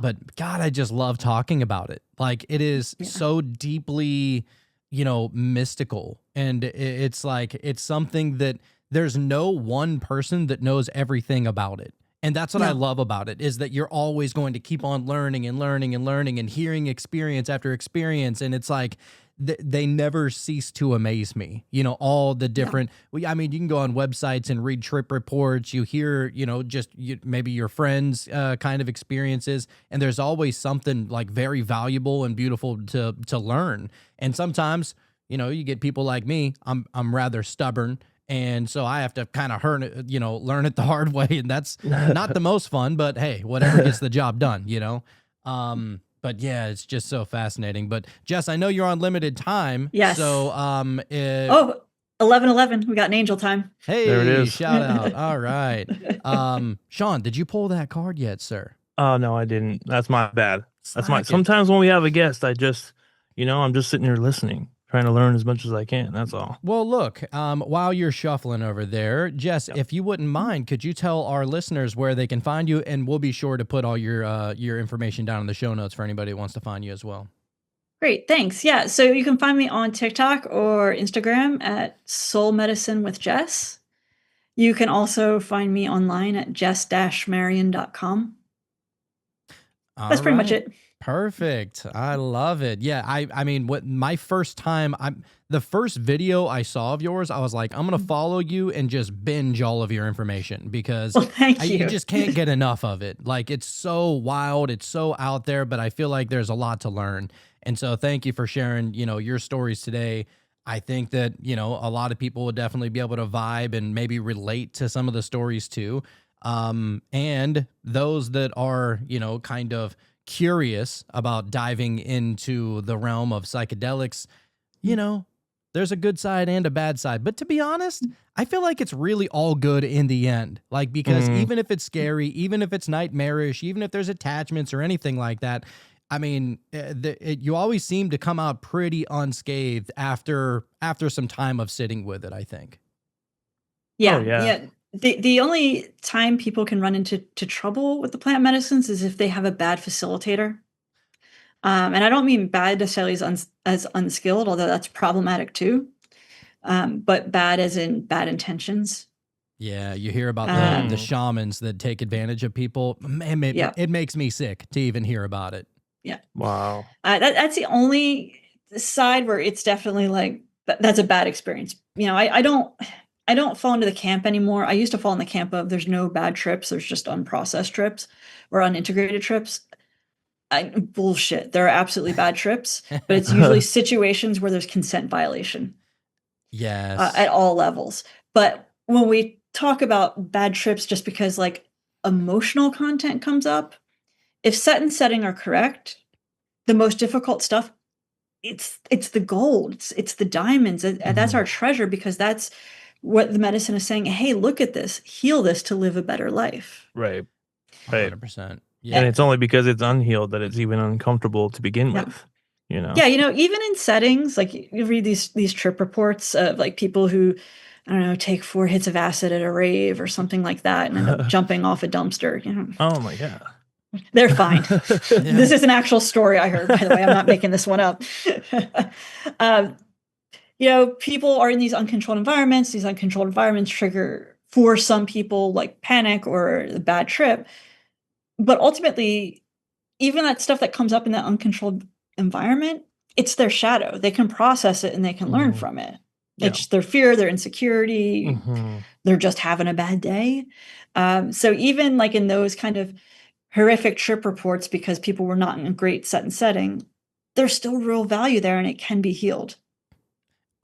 but God, I just love talking about it. Like it is so deeply, mystical, and it's like it's something that there's no one person that knows everything about it. And that's what I love about it, is that you're always going to keep on learning and learning and learning and hearing experience after experience. And it's like they never cease to amaze me. All the different, I mean, you can go on websites and read trip reports. You hear, maybe your friends' kind of experiences. And there's always something like very valuable and beautiful to learn. And sometimes, you get people like me, I'm rather stubborn. And so I have to kind of learn it the hard way. And that's not the most fun, but hey, whatever gets the job done, But yeah, it's just so fascinating. But Jess, I know you're on limited time. Yes. So 11:11. We got an angel time. Hey, there it is. Shout out. All right. Sean, did you pull that card yet, sir? Oh no, I didn't. That's my bad. That's Slack it. Sometimes when we have a guest, I just I'm just sitting here listening, trying to learn as much as I can. That's all. Well, look, while you're shuffling over there, Jess, if you wouldn't mind, could you tell our listeners where they can find you? And we'll be sure to put all your information down in the show notes for anybody who wants to find you as well. Great, thanks. Yeah, so you can find me on TikTok or Instagram at SoulMedicineWithJess. You can also find me online at jess-marion.com. That's pretty much it. Perfect. I love it. Yeah, I mean, my first time, the first video I saw of yours, I was like, I'm going to follow you and just binge all of your information because you just can't get enough of it. Like, it's so wild. It's so out there, but I feel like there's a lot to learn. And so thank you for sharing, your stories today. I think that, a lot of people would definitely be able to vibe and maybe relate to some of the stories too. And those that are, kind of curious about diving into the realm of psychedelics, there's a good side and a bad side. But to be honest, I feel like it's really all good in the end. Like, because even if it's scary, even if it's nightmarish, even if there's attachments or anything like that, I mean, you always seem to come out pretty unscathed after some time of sitting with it, I think. Yeah. The only time people can run into trouble with the plant medicines is if they have a bad facilitator. And I don't mean bad necessarily as unskilled, although that's problematic too. But bad as in bad intentions. Yeah, you hear about the shamans that take advantage of people. Man, it makes me sick to even hear about it. Yeah. Wow. That's the only side where it's definitely like that's a bad experience. I don't fall into the camp anymore. I used to fall in the camp of there's no bad trips. There's just unprocessed trips or unintegrated trips. Bullshit. There are absolutely bad trips, but it's usually situations where there's consent violation. Yes. At all levels. But when we talk about bad trips, just because like emotional content comes up, if set and setting are correct, the most difficult stuff, it's the gold. It's the diamonds. That's our treasure, because that's what the medicine is saying. Hey, look at this. Heal this to live a better life. Right. 100%. Yeah. And it's only because it's unhealed that it's even uncomfortable to begin with. Yeah, even in settings like you read these trip reports of like people who, I don't know, take 4 hits of acid at a rave or something like that and end up jumping off a dumpster. Oh my God. They're fine. This is an actual story I heard, by the way. I'm not making this one up. People are in these uncontrolled environments. These uncontrolled environments trigger for some people, like panic or a bad trip. But ultimately, even that stuff that comes up in that uncontrolled environment, it's their shadow. They can process it and they can learn from it. Yeah. It's their fear, their insecurity. They're just having a bad day. So even like in those kind of horrific trip reports, because people were not in a great set and setting, there's still real value there and it can be healed.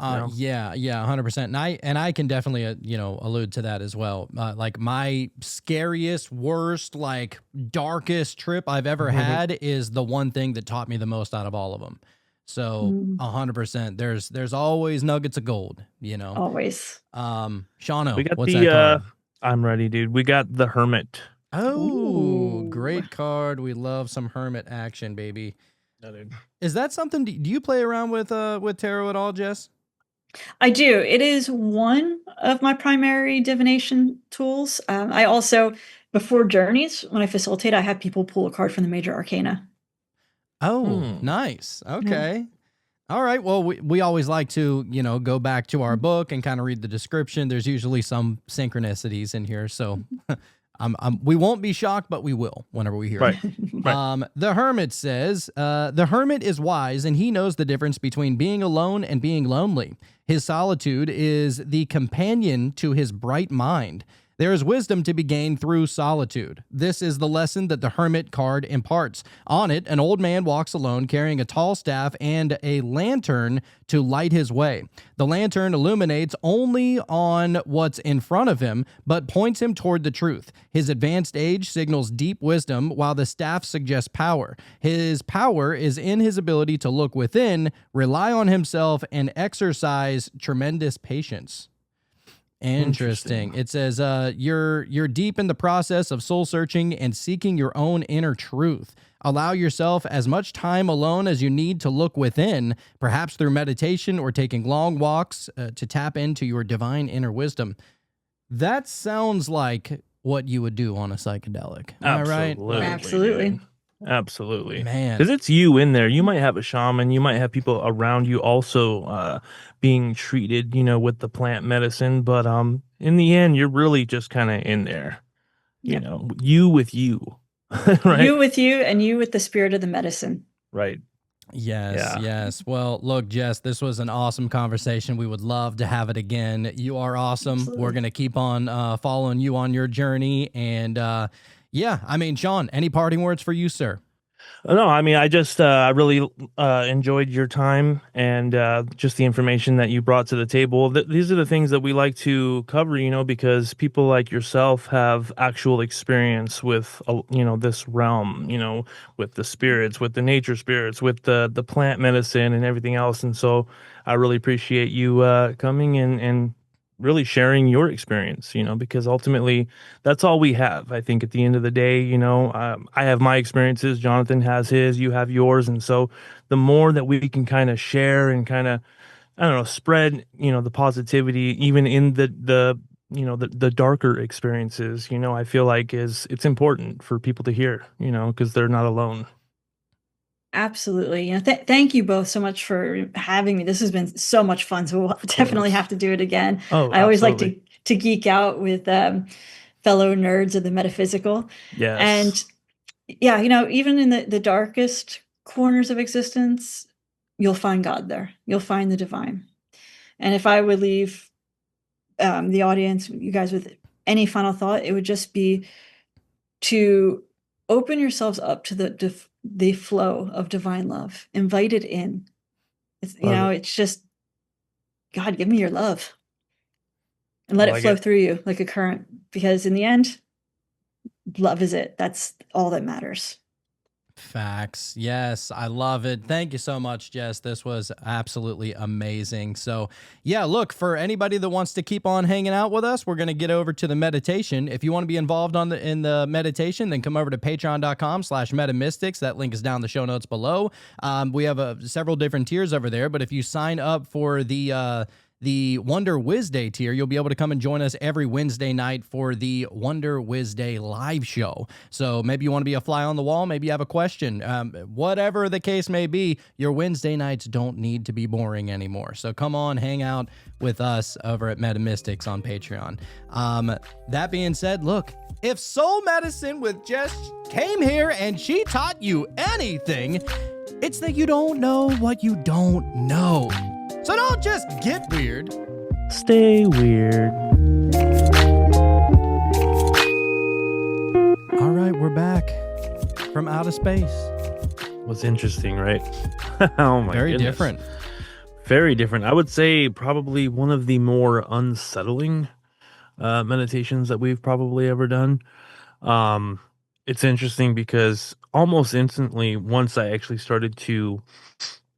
Yeah, 100%. And I can definitely, allude to that as well. Like my scariest, worst, like darkest trip I've ever had is the one thing that taught me the most out of all of them. So 100%, there's always nuggets of gold, Always. Shauno, We got what's that card? I'm ready, dude. We got the Hermit. Oh, great card. We love some hermit action, baby. No, dude. Is that something, do you play around with tarot at all, Jess? I do. It is one of my primary divination tools. I also, before journeys, when I facilitate, I have people pull a card from the major arcana. Oh, nice. Okay. All right. Well, we always like to, go back to our book and kind of read the description. There's usually some synchronicities in here. So we won't be shocked, but we will whenever we hear it. Right. The Hermit says, the hermit is wise and he knows the difference between being alone and being lonely. His solitude is the companion to his bright mind. There is wisdom to be gained through solitude. This is the lesson that the Hermit card imparts. On it, an old man walks alone carrying a tall staff and a lantern to light his way. The lantern illuminates only on what's in front of him, but points him toward the truth. His advanced age signals deep wisdom, while the staff suggests power. His power is in his ability to look within, rely on himself, and exercise tremendous patience. Interesting. It says you're deep in the process of soul searching and seeking your own inner truth. Allow yourself as much time alone as you need to look within, perhaps through meditation or taking long walks to tap into your divine inner wisdom. That sounds like what you would do on a psychedelic. Am I right? Absolutely. Absolutely. Man. Because it's you in there. You might have a shaman. You might have people around you also being treated, with the plant medicine. But in the end, you're really just kind of in there, you with you. Right? You with you and you with the spirit of the medicine. Right. Yes. Well, look, Jess, this was an awesome conversation. We would love to have it again. You are awesome. Absolutely. We're going to keep on following you on your journey. And Sean, any parting words for you, sir? No, I just really enjoyed your time and just the information that you brought to the table. These are the things that we like to cover, because people like yourself have actual experience with, this realm, with the spirits, with the nature spirits, with the plant medicine and everything else. And so I really appreciate you coming and really sharing your experience, because ultimately that's all we have. I think at the end of the day, I have my experiences, Jonathan has his, you have yours. And so the more that we can kind of share and kind of, spread, the positivity, even in the darker experiences, I feel like it's important for people to hear, because they're not alone. Absolutely. Thank you both so much for having me. This has been so much fun. So we'll definitely have to do it again. Oh, I always like absolutely. to geek out with fellow nerds of the metaphysical. Yes. And yeah, even in the darkest corners of existence, you'll find God there. You'll find the divine. And if I would leave the audience, you guys, with any final thought, it would just be to open yourselves up to the flow of divine love. Invite it in. It's just, God, give me your love. And let it flow through you like a current. Because in the end, love is it. That's all that matters. Facts. Yes, I love it. Thank you so much, Jess. This was absolutely amazing. So yeah, look, for anybody that wants to keep on hanging out with us, we're going to get over to the meditation. If you want to be involved in the meditation, then come over to patreon.com/metamystics. That link is down in the show notes below. We have several different tiers over there, but if you sign up for the the Wonder Wiz Day tier, you'll be able to come and join us every Wednesday night for the Wonder Wiz Day live show. So maybe you want to be a fly on the wall, maybe you have a question, whatever the case may be, your Wednesday nights don't need to be boring anymore. So come on, hang out with us over at Metamystics on Patreon. That being said, look, if Soul Medicine with Jess came here and she taught you anything, it's that you don't know what you don't know. So don't just get weird. Stay weird. All right, we're back from outer space. Was interesting, right? Oh my Very goodness. different. Very different. I would say probably one of the more unsettling meditations that we've probably ever done. It's interesting because almost instantly, once I actually started to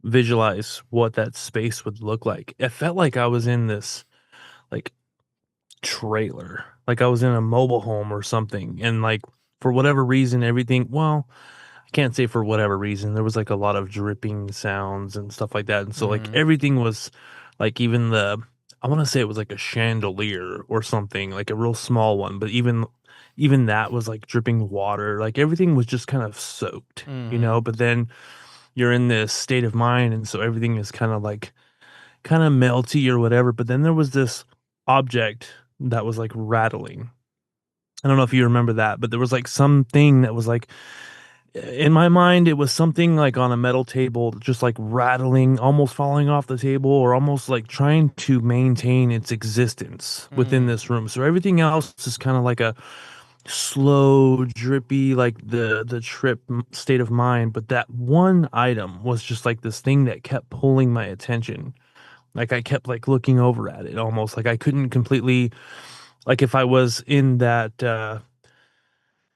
visualize what that space would look like, it felt like I was in this like trailer, like I was in a mobile home or something. And like, for whatever reason, everything, well, I can't say for whatever reason, there was like a lot of dripping sounds and stuff like that. And so like everything was like, even I want to say it was like a chandelier or something, like a real small one, but even that was like dripping water. Like everything was just kind of soaked, you know, but then you're in this state of mind, and so everything is kind of melty or whatever. But then there was this object that was like rattling. I don't know if you remember that, but there was like something that was like, in my mind, it was something like on a metal table, just like rattling, almost falling off the table, or almost like trying to maintain its existence within this room. So everything else is kind of like a slow, drippy, like the trip state of mind. But that one item was just like this thing that kept pulling my attention. Like I kept like looking over at it, almost like I couldn't completely, like if I was in that,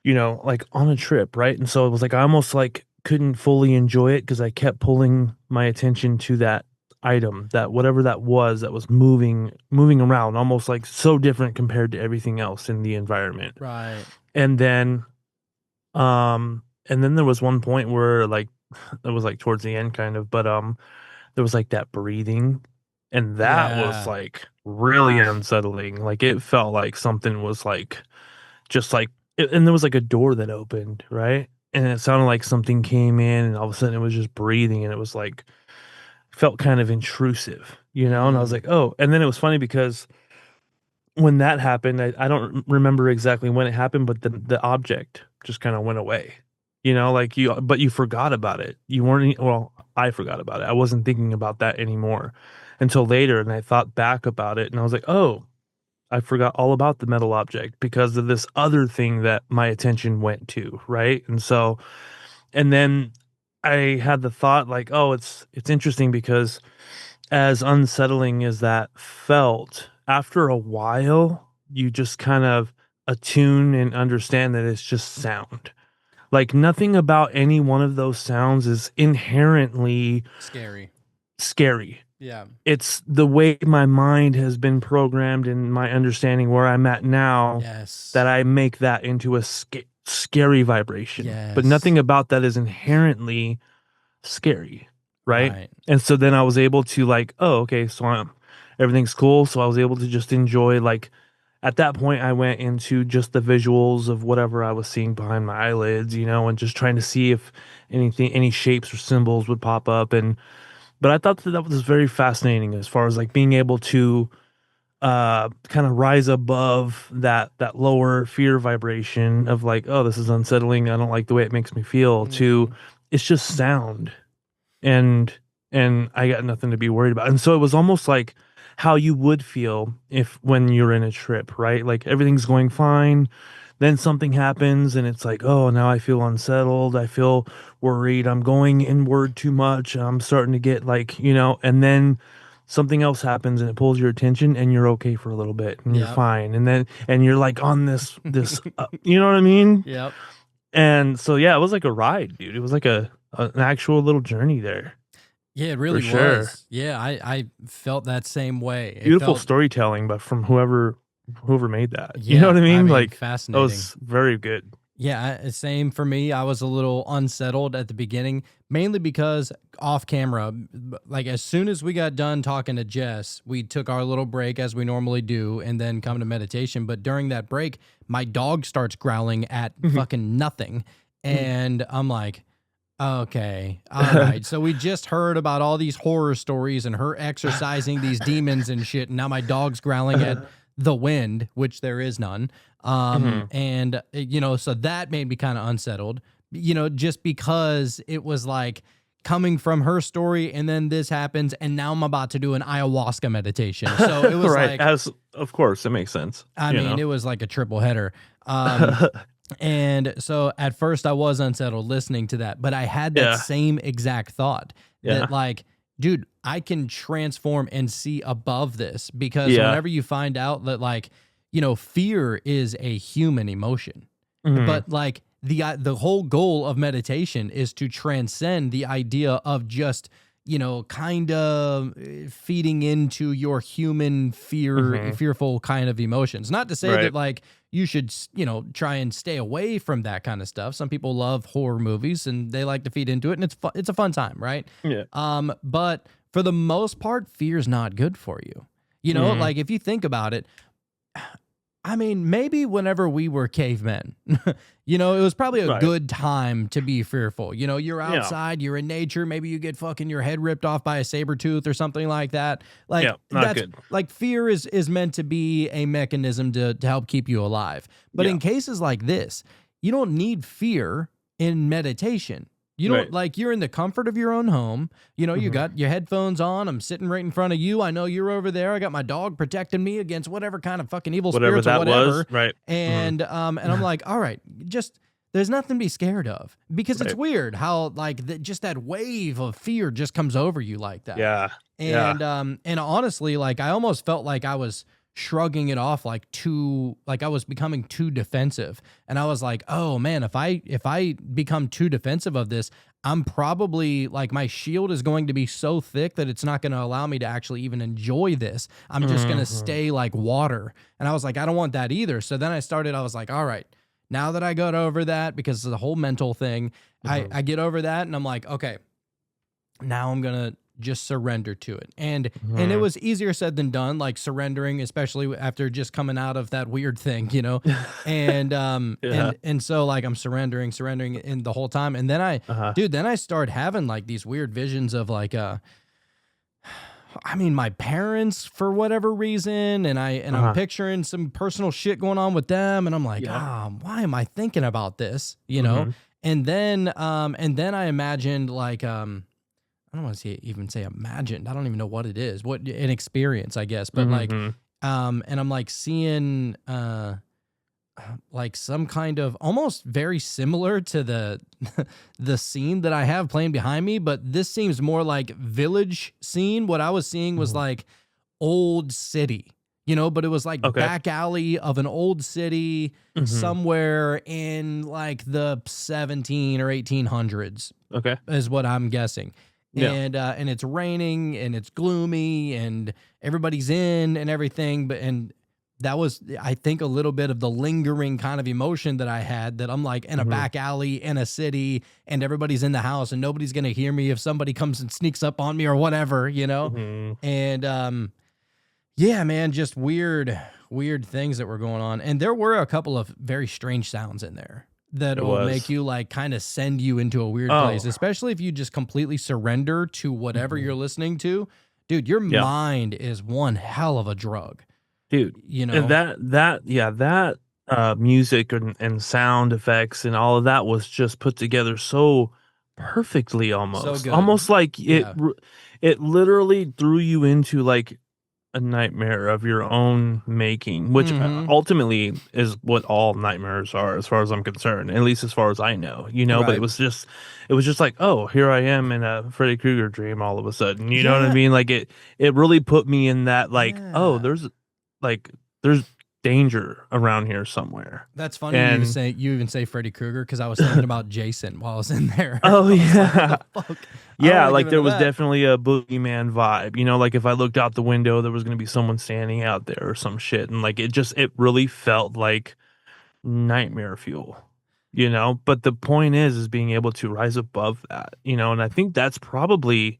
like on a trip, right? And so it was like I almost like couldn't fully enjoy it because I kept pulling my attention to that item, that whatever that was moving around, almost like so different compared to everything else in the environment. Right. And then there was one point where like it was like towards the end kind of, but there was like that breathing, and that was like really unsettling. Like it felt like something was like just like, and there was like a door that opened, right? And it sounded like something came in, and all of a sudden it was just breathing, and it was like, felt kind of intrusive, you know? And I was like, oh, and then it was funny because when that happened, I don't remember exactly when it happened, but the object just kind of went away, like but you forgot about it. You weren't, well, I forgot about it. I wasn't thinking about that anymore until later. And I thought back about it, and I was like, oh, I forgot all about the metal object because of this other thing that my attention went to, right? And so, and then I had the thought like, oh, it's interesting because as unsettling as that felt, after a while, you just kind of attune and understand that it's just sound. Like nothing about any one of those sounds is inherently scary. Yeah. It's the way my mind has been programmed and my understanding where I'm at now that I make that into a scary vibration. But nothing about that is inherently scary, right? And so then I was able to like, oh, okay, so everything's cool. So I was able to just enjoy, like, at that point I went into just the visuals of whatever I was seeing behind my eyelids, and just trying to see if any shapes or symbols would pop up. But I thought that was very fascinating as far as like being able to kind of rise above that lower fear vibration of like, oh, this is unsettling, I don't like the way it makes me feel, to it's just sound, and I got nothing to be worried about. And so it was almost like how you would feel when you're in a trip, right? Like everything's going fine, then something happens and it's like, oh, now I feel unsettled, I feel worried, I'm going inward too much, I'm starting to get like, and then something else happens and it pulls your attention and you're okay for a little bit and you're fine. And you're like on this, you know what I mean? Yep. And so, yeah, it was like a ride, dude. It was like an actual little journey there. Yeah, it really was. Sure. Yeah, I felt that same way. Beautiful storytelling, but from whoever made that. Yeah, you know what I mean? Like, fascinating. that was very good. Yeah, same for me. I was a little unsettled at the beginning, mainly because off camera, like as soon as we got done talking to Jess, we took our little break as we normally do and then come to meditation. But during that break, my dog starts growling at fucking nothing. And I'm like, okay, all right. So we just heard about all these horror stories and her exorcising these demons and shit. And now my dog's growling at the wind, which there is none. And so that made me kind of unsettled, just because it was like coming from her story and then this happens and now I'm about to do an ayahuasca meditation. So it was right. like, As of course it makes sense. I mean, it was like a triple header. And so at first I was unsettled listening to that, but I had that same exact thought that like, dude, I can transform and see above this, because whenever you find out that like, fear is a human emotion, but like the whole goal of meditation is to transcend the idea of just, kind of feeding into your human fearful kind of emotions. Not to say that like you should, try and stay away from that kind of stuff. Some people love horror movies and they like to feed into it, and it's a fun time, right? Yeah. But for the most part, fear's not good for you. Like if you think about it, I mean, maybe whenever we were cavemen, it was probably a good time to be fearful. You're outside, you're in nature, maybe you get fucking your head ripped off by a saber tooth or something like that. Like not good. Like fear is meant to be a mechanism to help keep you alive. But in cases like this, you don't need fear in meditation. You don't like, you're in the comfort of your own home. You got your headphones on. I'm sitting right in front of you. I know you're over there. I got my dog protecting me against whatever kind of fucking evil spirits or whatever. Was, right. And and I'm like, all right, just there's nothing to be scared of, because it's weird how like just that wave of fear just comes over you like that. Yeah. And honestly, like I almost felt like I was shrugging it off, like I was becoming too defensive. And I was like, oh man, if I become too defensive of this, I'm probably like, my shield is going to be so thick that it's not going to allow me to actually even enjoy this. I'm just going to stay like water. And I was like, I don't want that either. So then I was like, all right, now that I got over that, because of the whole mental thing, I get over that and I'm like, okay, now I'm going to just surrender to it. And it was easier said than done, like surrendering, especially after just coming out of that weird thing, and and so like I'm surrendering in the whole time. And then then I start having like these weird visions of like my parents for whatever reason, and I'm picturing some personal shit going on with them, and I'm like, why am I thinking about this, and then I imagined like I don't want to even say imagined. I don't even know what it is. What an experience, I guess. But like, and I'm like seeing like some kind of almost very similar to the scene that I have playing behind me, but this seems more like village scene. What I was seeing was like old city, but it was like back alley of an old city somewhere in like the 17 or 1800s. Okay. Is what I'm guessing. Yeah. And it's raining and it's gloomy and everybody's in and everything. And that was, I think, a little bit of the lingering kind of emotion that I had, that I'm like in a back alley in a city and everybody's in the house and nobody's going to hear me if somebody comes and sneaks up on me or whatever, And yeah, man, just weird things that were going on. And there were a couple of very strange sounds in there that will make you like kind of send you into a weird place, especially if you just completely surrender to whatever you're listening to. Dude, your mind is one hell of a drug. Dude, and that music and sound effects and all of that was just put together so perfectly, almost like it literally threw you into like a nightmare of your own making, which ultimately is what all nightmares are, as far as I'm concerned, at least as far as I know, But it was just like, oh, here I am in a Freddy Krueger dream all of a sudden, you know what I mean? Like it really put me in that, like, oh, there's danger around here somewhere. That's funny. You even say Freddy Krueger, because I was thinking about Jason while I was in there. Oh yeah. Like, fuck? Yeah, like there was definitely a boogeyman vibe, like if I looked out the window, there was going to be someone standing out there or some shit. And like, it really felt like nightmare fuel. you know, but the point is being able to rise above that, you know, and I think that's probably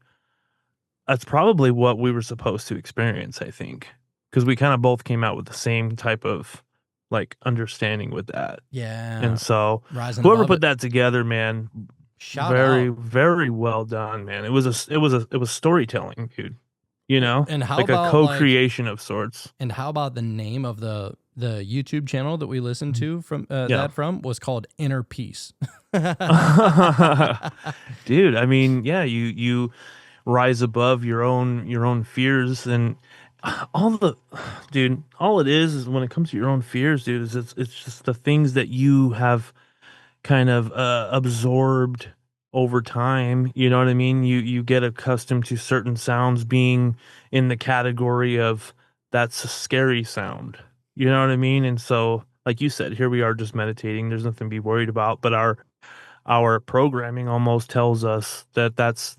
what we were supposed to experience, I think, because we kind of both came out with the same type of like understanding with that. Yeah. And so Rising whoever above put it. that together, man, Shout very, out. very well done, man. It was storytelling, dude. You know, And how like a about like co-creation of sorts. and how about the name of the YouTube channel that we listened to from Yeah. that from was called Inner Peace. Dude, I mean, yeah, you rise above your own fears and all the dude, all it is when it comes to your own fears, dude, is it's just the things that you have kind of absorbed over time, you know what I mean? You get accustomed to certain sounds being in the category of that's a scary sound. You know what I mean? And so like you said, here we are just meditating. There's nothing to be worried about, but our programming almost tells us that that's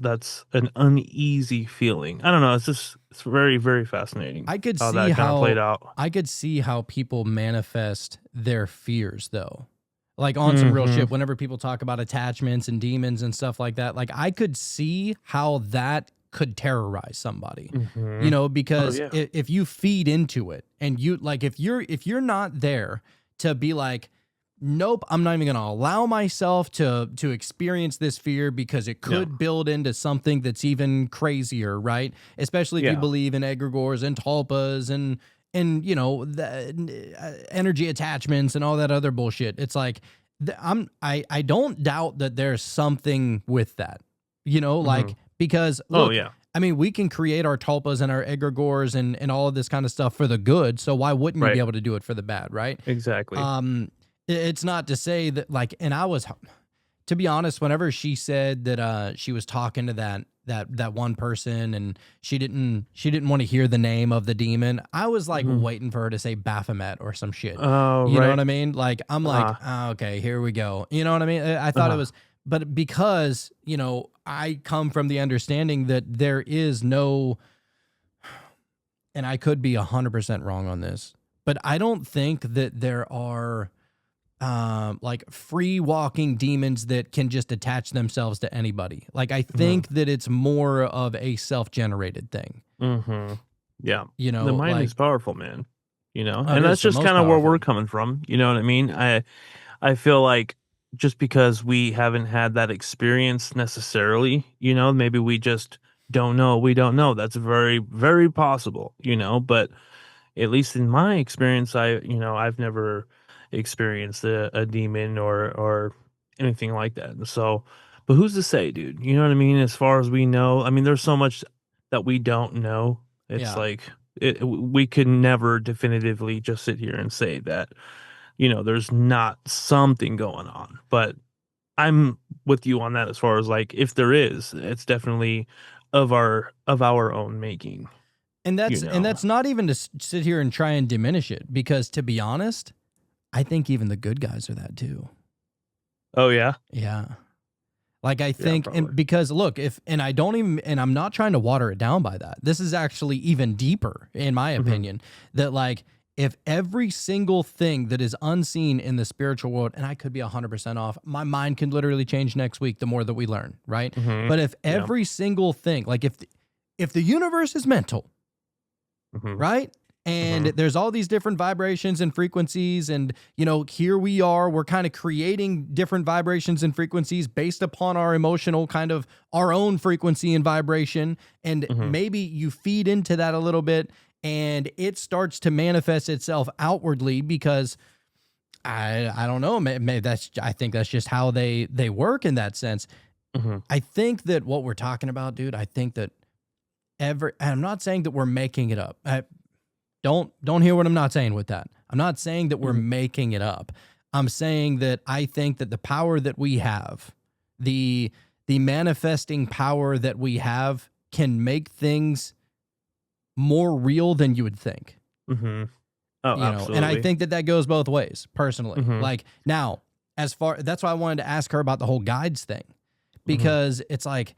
an uneasy feeling. I don't know, it's very, very fascinating I could how see that kind of played how out. I could see how people manifest their fears though. Like on some real shit, whenever people talk about attachments and demons and stuff like that, like I could see how that could terrorize somebody, you know, because yeah. if you feed into it and you like, if you're not there to be like, nope, I'm not even going to allow myself to experience this fear because it could build into something that's even crazier, right? Especially if you believe in egregores and tulpas and you know the energy attachments and all that other bullshit. It's like I don't doubt that there's something with that, you know, like because look, I mean, we can create our tulpas and our egregores and all of this kind of stuff for the good. So why wouldn't you be able to do it for the bad, right? Exactly. It's not to say that like, and I was, to be honest, whenever she said that she was talking to that one person and she didn't want to hear the name of the demon, I was like waiting for her to say Baphomet or some shit. Oh, you know what I mean? Like I'm like, oh, okay, here we go. You know what I mean? I thought it was, but because you know I come from the understanding that there is no, and I could be 100% wrong on this, but I don't think that there are like free walking demons that can just attach themselves to anybody. Like I think that it's more of a self-generated thing. Yeah. You know, the mind like, is powerful, man. You know, it and is that's the just most kind of where we're powerful. coming from. You know what I mean? I feel like just because we haven't had that experience necessarily, you know, maybe we just don't know. We don't know. That's very, very possible, you know, but at least in my experience, I've never experienced a demon or anything like that. And so, but who's to say, dude? You know what I mean? As far as we know, I mean, there's so much that we don't know. It's Yeah. like we can never definitively just sit here and say that, you know, there's not something going on. But I'm with you on that as far as like if there is, it's definitely of our own making. And You know. that's not even to sit here and try and diminish it, because to be honest, I think even the good guys are that too. Oh yeah. Yeah. Like I think, probably. and because look, and I'm not trying to water it down by that. This is actually even deeper, in my opinion, that like, if every single thing that is unseen in the spiritual world, and I could be 100% off, my mind can literally change next week the more that we learn, right? But if every single thing, like if the universe is mental, right? And there's all these different vibrations and frequencies. And, you know, here we are, we're kind of creating different vibrations and frequencies based upon our emotional kind of our own frequency and vibration. And maybe you feed into that a little bit and it starts to manifest itself outwardly because I don't know, maybe I think that's just how they work in that sense. I think that what we're talking about, dude, I think that and I'm not saying that we're making it up. Don't hear what I'm not saying with that. I'm not saying that we're making it up. I'm saying that I think that the power that we have, the manifesting power that we have, can make things more real than you would think. Oh, you absolutely. know, and I think that goes both ways, personally. Like now, that's why I wanted to ask her about the whole guides thing, because it's like,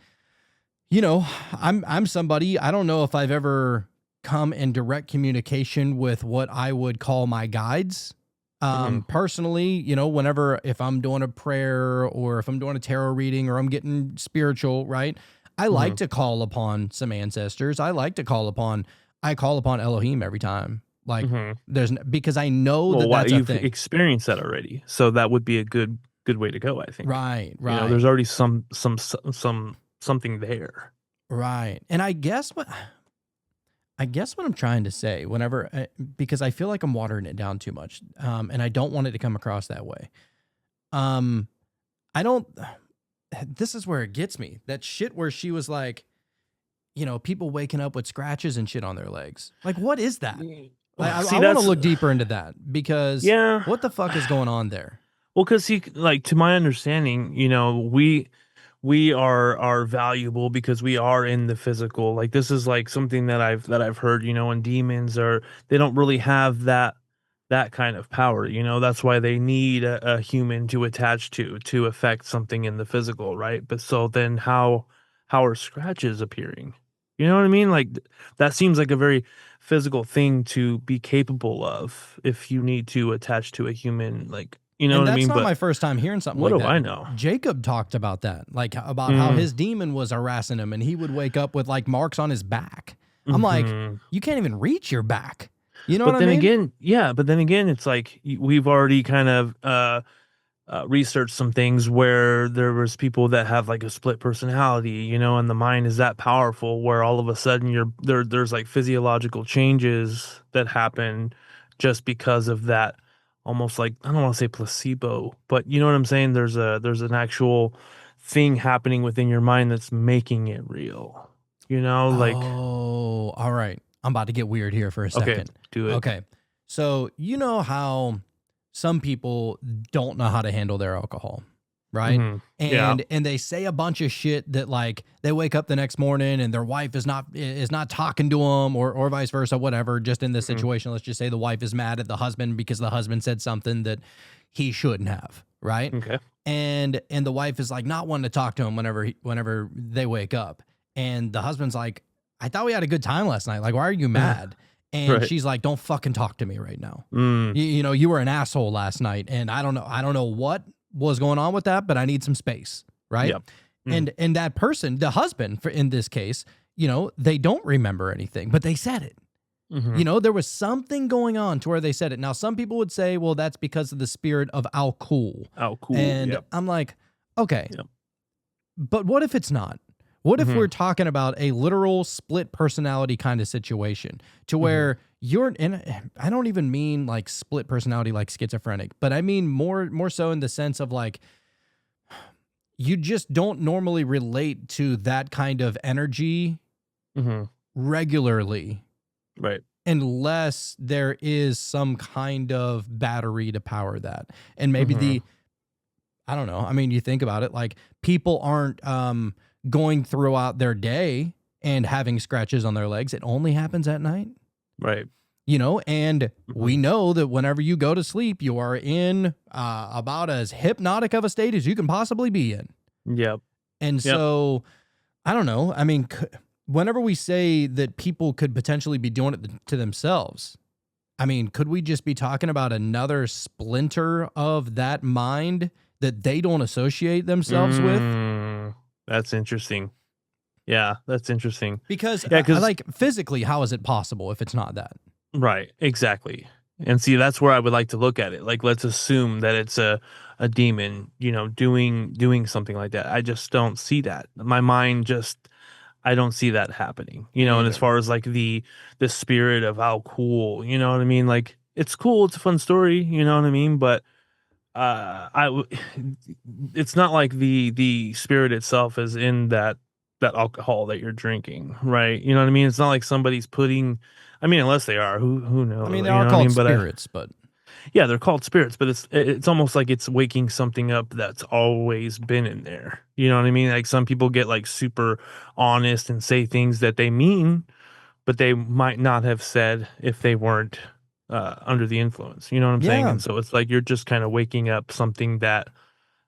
you know, I'm somebody, I don't know if I've ever come in direct communication with what I would call my guides. Personally, you know, if I'm doing a prayer or if I'm doing a tarot reading or I'm getting spiritual, right? I like to call upon some ancestors. I call upon Elohim every time. Like because I know Well, why that's a you've thing. experienced that already, so that would be a good way to go, I think. Right. You know, there's already something there. Right. And I guess what I'm trying to say because I feel like I'm watering it down too much. And I don't want it to come across that way. This is where it gets me. That shit where she was like, you know, people waking up with scratches and shit on their legs. Like, what is that? I want to look deeper into that because what the fuck is going on there? Well, because to my understanding, you know, we are valuable because we are in the physical. Like, this is like something that I've heard, you know, and demons they don't really have that kind of power, you know. That's why they need a human to attach to affect something in the physical, right? But so then how are scratches appearing? You know what I mean? Like, that seems like a very physical thing to be capable of if you need to attach to a human, like, you know what I mean? That's not But my first time hearing something what like do that. I know? Jacob talked about that, like about how his demon was harassing him and he would wake up with like marks on his back. I'm like, you can't even reach your back. You know what I mean? But then again, it's like we've already kind of researched some things where there was people that have like a split personality, you know, and the mind is that powerful where all of a sudden there's like physiological changes that happen just because of that. Almost like, I don't want to say placebo, but you know what I'm saying? There's an actual thing happening within your mind that's making it real. You know, like, oh, all right. I'm about to get weird here for a second. Okay, do it. Okay. So, you know how some people don't know how to handle their alcohol, right? And they say a bunch of shit that, like, they wake up the next morning and their wife is not talking to them, or vice versa, whatever. Just in this situation, let's just say the wife is mad at the husband because the husband said something that he shouldn't have, right? Okay. And the wife is like not wanting to talk to him whenever they wake up. And the husband's like, I thought we had a good time last night. Like, why are you mad? And she's like, don't fucking talk to me right now. You know, you were an asshole last night, and I don't know what was going on with that, but I need some space, right? Yep. And that person, the husband, in this case, you know, they don't remember anything, but they said it. You know, there was something going on to where they said it. Now, some people would say, well, that's because of the spirit of alcohol. And I'm like, okay, but what if it's not? What if we're talking about a literal split personality kind of situation to where you're in, I don't even mean like split personality like schizophrenic, but I mean more so in the sense of like, you just don't normally relate to that kind of energy regularly. Right. Unless there is some kind of battery to power that. And maybe I don't know. I mean, you think about it, like people aren't, going throughout their day and having scratches on their legs. It only happens at night. Right. You know, and we know that whenever you go to sleep, you are in about as hypnotic of a state as you can possibly be in. Yep. And so, I don't know. I mean, whenever we say that people could potentially be doing it to themselves, I mean, could we just be talking about another splinter of that mind that they don't associate themselves with? That's interesting. Yeah, that's interesting. Because like physically, how is it possible if it's not that? Right, exactly. And see, that's where I would like to look at it. Like, let's assume that it's a demon, you know, doing something like that. I just don't see that. My mind I don't see that happening. You know, and as far as like the spirit of how cool, you know what I mean? Like, it's cool, it's a fun story, you know what I mean? But it's not like the spirit itself is in that alcohol that you're drinking, right? You know what I mean? It's not like somebody's putting, I mean, unless they are, who knows? I mean, they are called spirits, but yeah, they're called spirits, but it's almost like it's waking something up that's always been in there. You know what I mean? Like, some people get like super honest and say things that they mean, but they might not have said if they weren't under the influence, you know what I'm saying? And so it's like you're just kind of waking up something that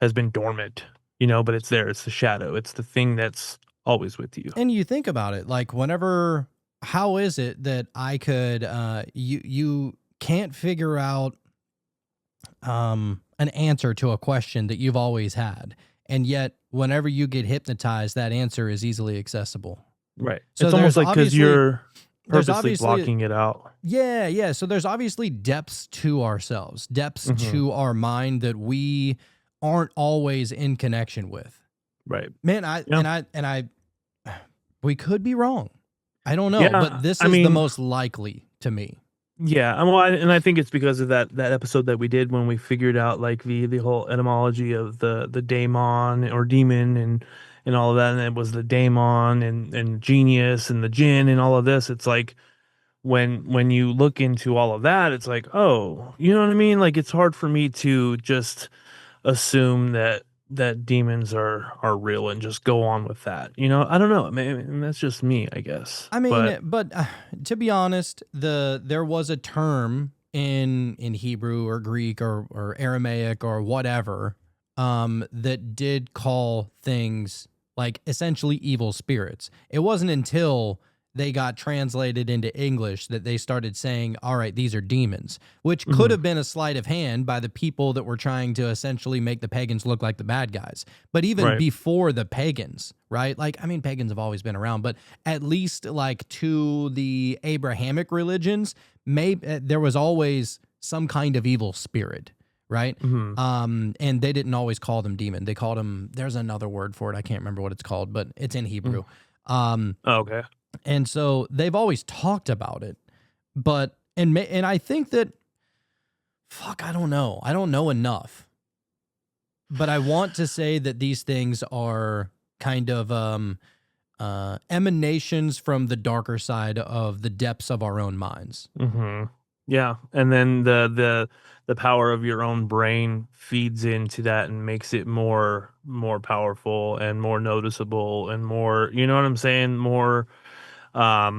has been dormant, you know, but it's there. It's the shadow. It's the thing that's always with you. And you think about it, like how is it that I could, you can't figure out an answer to a question that you've always had. And yet, whenever you get hypnotized, that answer is easily accessible. Right. So It's almost there's like because obviously- you're there's purposely obviously- blocking it out. Yeah. So there's obviously depths to ourselves, depths to our mind that we aren't always in connection with. Right. Man, we could be wrong. I don't know, Yeah, but this I is the mean- most likely to me. Yeah, well, and I think it's because of that episode that we did when we figured out like the whole etymology of the daemon or demon and all of that, and it was the daemon and genius and the jinn and all of this. It's like when you look into all of that, it's like, oh, you know what I mean? Like it's hard for me to just assume that demons are real and just go on with that. You know, I don't know. I mean, that's just me, I guess. I mean, but to be honest, there was a term in Hebrew or Greek or Aramaic or whatever that did call things like essentially evil spirits. It wasn't until they got translated into English that they started saying, all right, these are demons, which could have been a sleight of hand by the people that were trying to essentially make the pagans look like the bad guys. But even before the pagans, right? Like, I mean, pagans have always been around, but at least like to the Abrahamic religions, there was always some kind of evil spirit, right? And they didn't always call them demon. They called them, there's another word for it. I can't remember what it's called, but it's in Hebrew. Okay. And so they've always talked about it, but, and I think that, I don't know. I don't know enough, but I want to say that these things are kind of, emanations from the darker side of the depths of our own minds. Yeah. And then the power of your own brain feeds into that and makes it more powerful and more noticeable and more, you know what I'm saying? More, I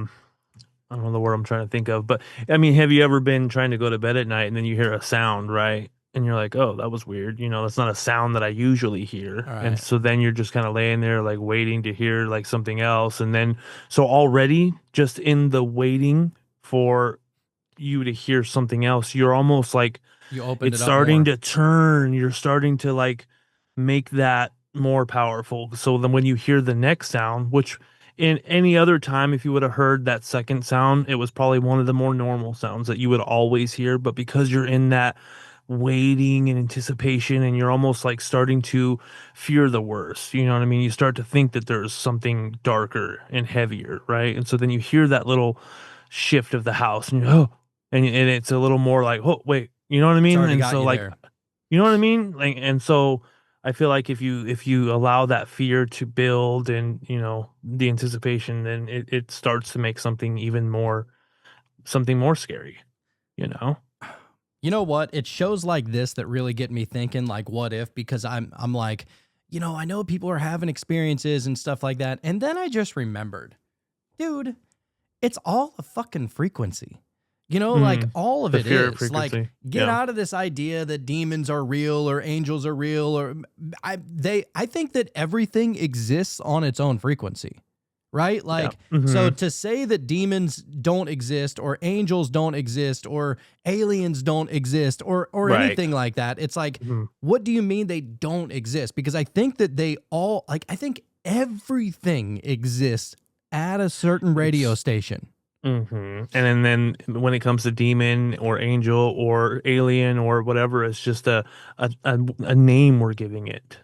don't know the word I'm trying to think of, but I mean, have you ever been trying to go to bed at night and then you hear a sound, right? And you're like, oh, that was weird. You know, that's not a sound that I usually hear. Right. And so then you're just kind of laying there like waiting to hear like something else. And then, so already just in the waiting for you to hear something else, you're almost like, You opened it's it up starting more. to turn. You're starting to like make that more powerful. So then when you hear the next sound, which in any other time, if you would have heard that second sound, it was probably one of the more normal sounds that you would always hear. But because you're in that waiting and anticipation and you're almost like starting to fear the worst, you know what I mean? You start to think that there's something darker and heavier, right? And so then you hear that little shift of the house and and it's a little more like, oh, wait, you know what I mean? already And got so you like, there. you know what I mean? Like, and so I feel like if you allow that fear to build and, you know, the anticipation, then it starts to make something more scary, you know? You know what? It's shows like this that really get me thinking, like, what if? Because I'm like, you know, I know people are having experiences and stuff like that. And then I just remembered, dude, it's all a fucking frequency. You know, like all of The it fear is like, frequency. get Yeah. out of this idea that demons are real or angels are real, or I think that everything exists on its own frequency, right? Like, so to say that demons don't exist or angels don't exist or aliens don't exist or Right. anything like that, it's like, what do you mean they don't exist? Because I think that they all, like, I think everything exists at a certain radio station. And then when it comes to demon or angel or alien or whatever, it's just a name we're giving it,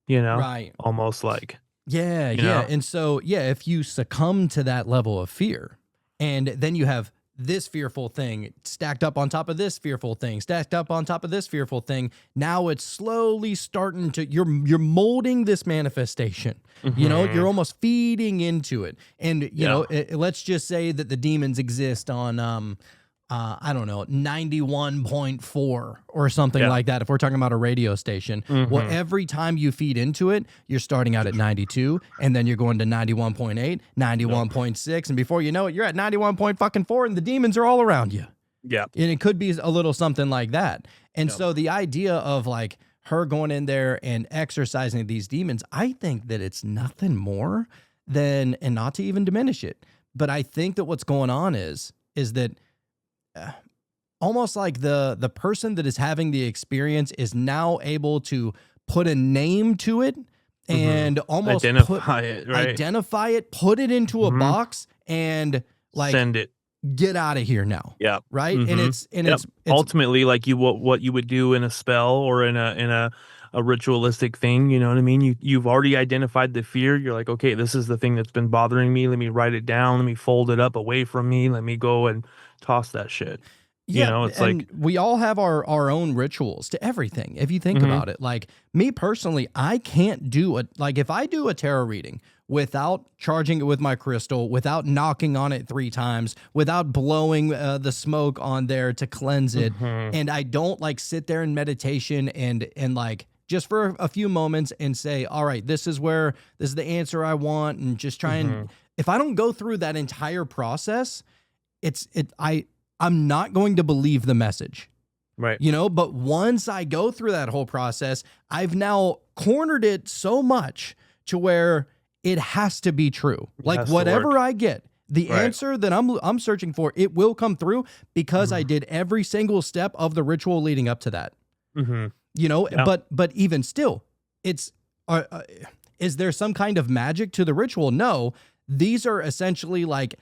you know? Right. Almost like. Yeah, You yeah. know? And so, yeah, if you succumb to that level of fear, and then you have this fearful thing stacked up on top of this fearful thing, stacked up on top of this fearful thing, now it's slowly starting to, you're molding this manifestation. You know, you're almost feeding into it. And, you know, let's just say that the demons exist on, I don't know, 91.4 or something like that. If we're talking about a radio station, well, every time you feed into it, you're starting out at 92 and then you're going to 91.8, 91.6. And before you know it, you're at 91.4 and the demons are all around you. Yeah. And it could be a little something like that. And so the idea of like her going in there and exorcising these demons, I think that it's nothing more than, and not to even diminish it, but I think that what's going on is that almost like the person that is having the experience is now able to put a name to it and almost identify it, right? Identify it, put it into a box, and like send it. Get out of here now. Yeah. Right. And it's ultimately like what you would do in a spell or in a ritualistic thing. You know what I mean? You've already identified the fear. You're like, okay, this is the thing that's been bothering me. Let me write it down. Let me fold it up away from me. Let me go and toss that shit. Yeah, you know, it's and like we all have our own rituals to everything. If you think about it, like me personally, I can't do if I do a tarot reading without charging it with my crystal, without knocking on it 3 times, without blowing the smoke on there to cleanse it, and I don't like sit there in meditation and like just for a few moments and say, all right, this is the answer I want, and just try and if I don't go through that entire process, I'm not going to believe the message. right. You know, but once I go through that whole process, I've now cornered it so much to where it has to be true. Like whatever I get, the answer that I'm searching for, it will come through because I did every single step of the ritual leading up to that. You know, but even still, it's is there some kind of magic to the ritual? No, these are essentially like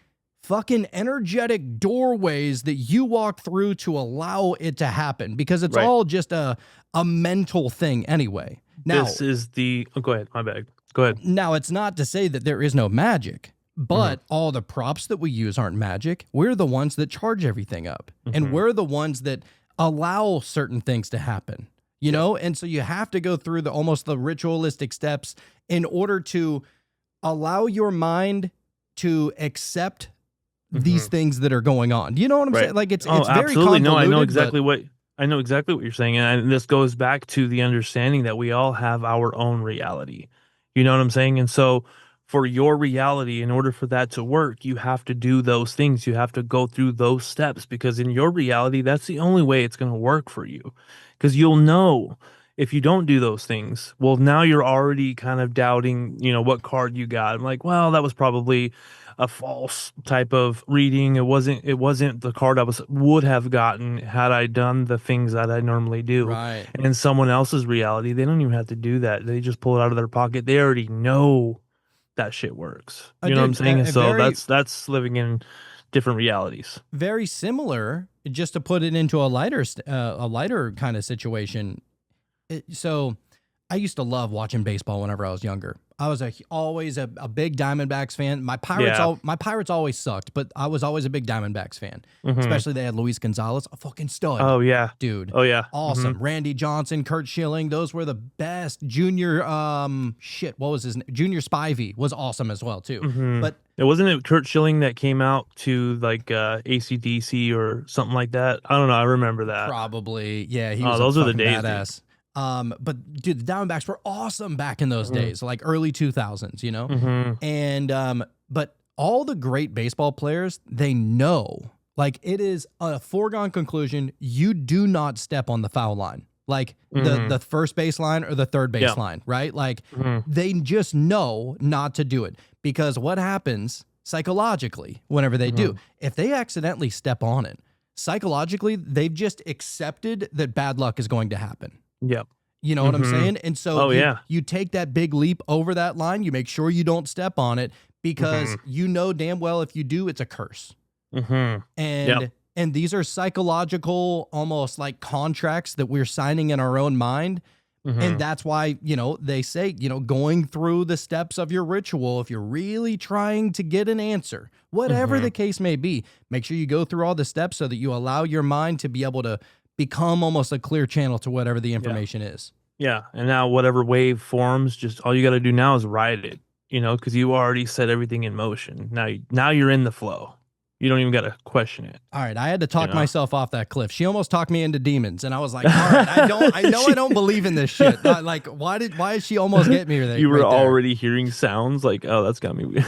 fucking energetic doorways that you walk through to allow it to happen, because it's all just a mental thing anyway. Now, this is go ahead, my bad. Go ahead. Now, it's not to say that there is no magic, but all the props that we use aren't magic. We're the ones that charge everything up, and we're the ones that allow certain things to happen, you know? And so you have to go through almost the ritualistic steps in order to allow your mind to accept these things that are going on. You know what I'm saying? Like it's very absolutely. convoluted. No, I know exactly what you're saying. And this goes back to the understanding that we all have our own reality. You know what I'm saying? And so for your reality, in order for that to work, you have to do those things. You have to go through those steps, because in your reality, that's the only way it's going to work for you. Because you'll know if you don't do those things, well, now you're already kind of doubting, you know, what card you got. I'm like, well, that was probably a false type of reading. It wasn't the card I would have gotten had I done the things that I normally do. Right. And in someone else's reality, they don't even have to do that. They just pull it out of their pocket. They already know that shit works. You know what I'm saying? And so that's living in different realities. Very similar, just to put it into a lighter kind of situation. So I used to love watching baseball whenever I was younger. I was always a big Diamondbacks fan. My Pirates always sucked, but I was always a big Diamondbacks fan. Especially they had Luis Gonzalez, a fucking stud. Oh yeah, dude. Oh yeah, awesome. Randy Johnson, Kurt Schilling, those were the best. Junior, what was his name? Junior Spivey was awesome as well too. But it wasn't Kurt Schilling that came out to like AC/DC or something like that. I don't know. I remember that. Probably, yeah. He was those are the days, badass. Dude. But dude, the Diamondbacks were awesome back in those days, like early 2000s, you know? And, but all the great baseball players, they know, like it is a foregone conclusion. You do not step on the foul line, like the first base line or the third base line, right? Like they just know not to do it, because what happens psychologically whenever they do, if they accidentally step on it, psychologically, they've just accepted that bad luck is going to happen. Yep. You know what I'm saying? And so you take that big leap over that line, you make sure you don't step on it, because you know damn well if you do, it's a curse. And these are psychological, almost like contracts that we're signing in our own mind. And that's why, you know, they say, you know, going through the steps of your ritual, if you're really trying to get an answer, whatever the case may be, make sure you go through all the steps so that you allow your mind to be able to become almost a clear channel to whatever the information is. Yeah. And now whatever wave forms, just all you got to do now is ride it, you know, because you already set everything in motion. Now you're in the flow. You don't even got to question it. All right. I had to talk myself off that cliff. She almost talked me into demons. And I was like, all right, I don't believe in this shit. Like, why did she almost get me there? You were already hearing sounds like, oh, that's got me weird.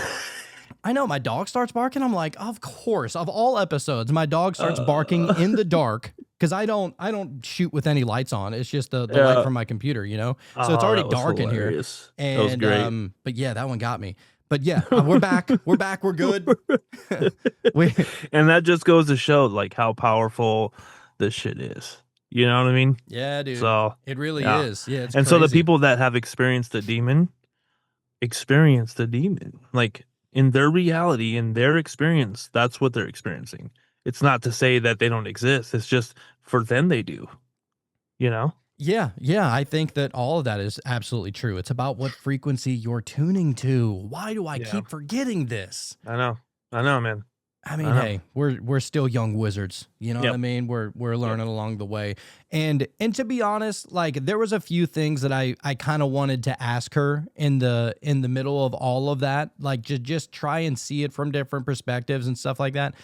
I know, my dog starts barking. I'm like, of course, of all episodes, my dog starts barking in the dark, because I don't shoot with any lights on. It's just the light from my computer, you know? So it's already dark in here. And, that was great. But yeah, that one got me. But yeah, we're back. We're back. We're good. And that just goes to show like how powerful this shit is. You know what I mean? Yeah, dude. So It really yeah. is. Yeah, it's And so the crazy. people that have experienced the demon, like in their reality, in their experience, that's what they're experiencing. It's not to say that they don't exist. It's just for them they do. You know? Yeah, I think that all of that is absolutely true. It's about what frequency you're tuning to. Why do I Yeah. keep forgetting this? I know, man. I mean, I know. hey, we're still young wizards. You know what I Yep. mean? We're learning along the way. And to be honest, like there was a few things that I kind of wanted to ask her in the middle of all of that, like just try and see it from different perspectives and stuff like that.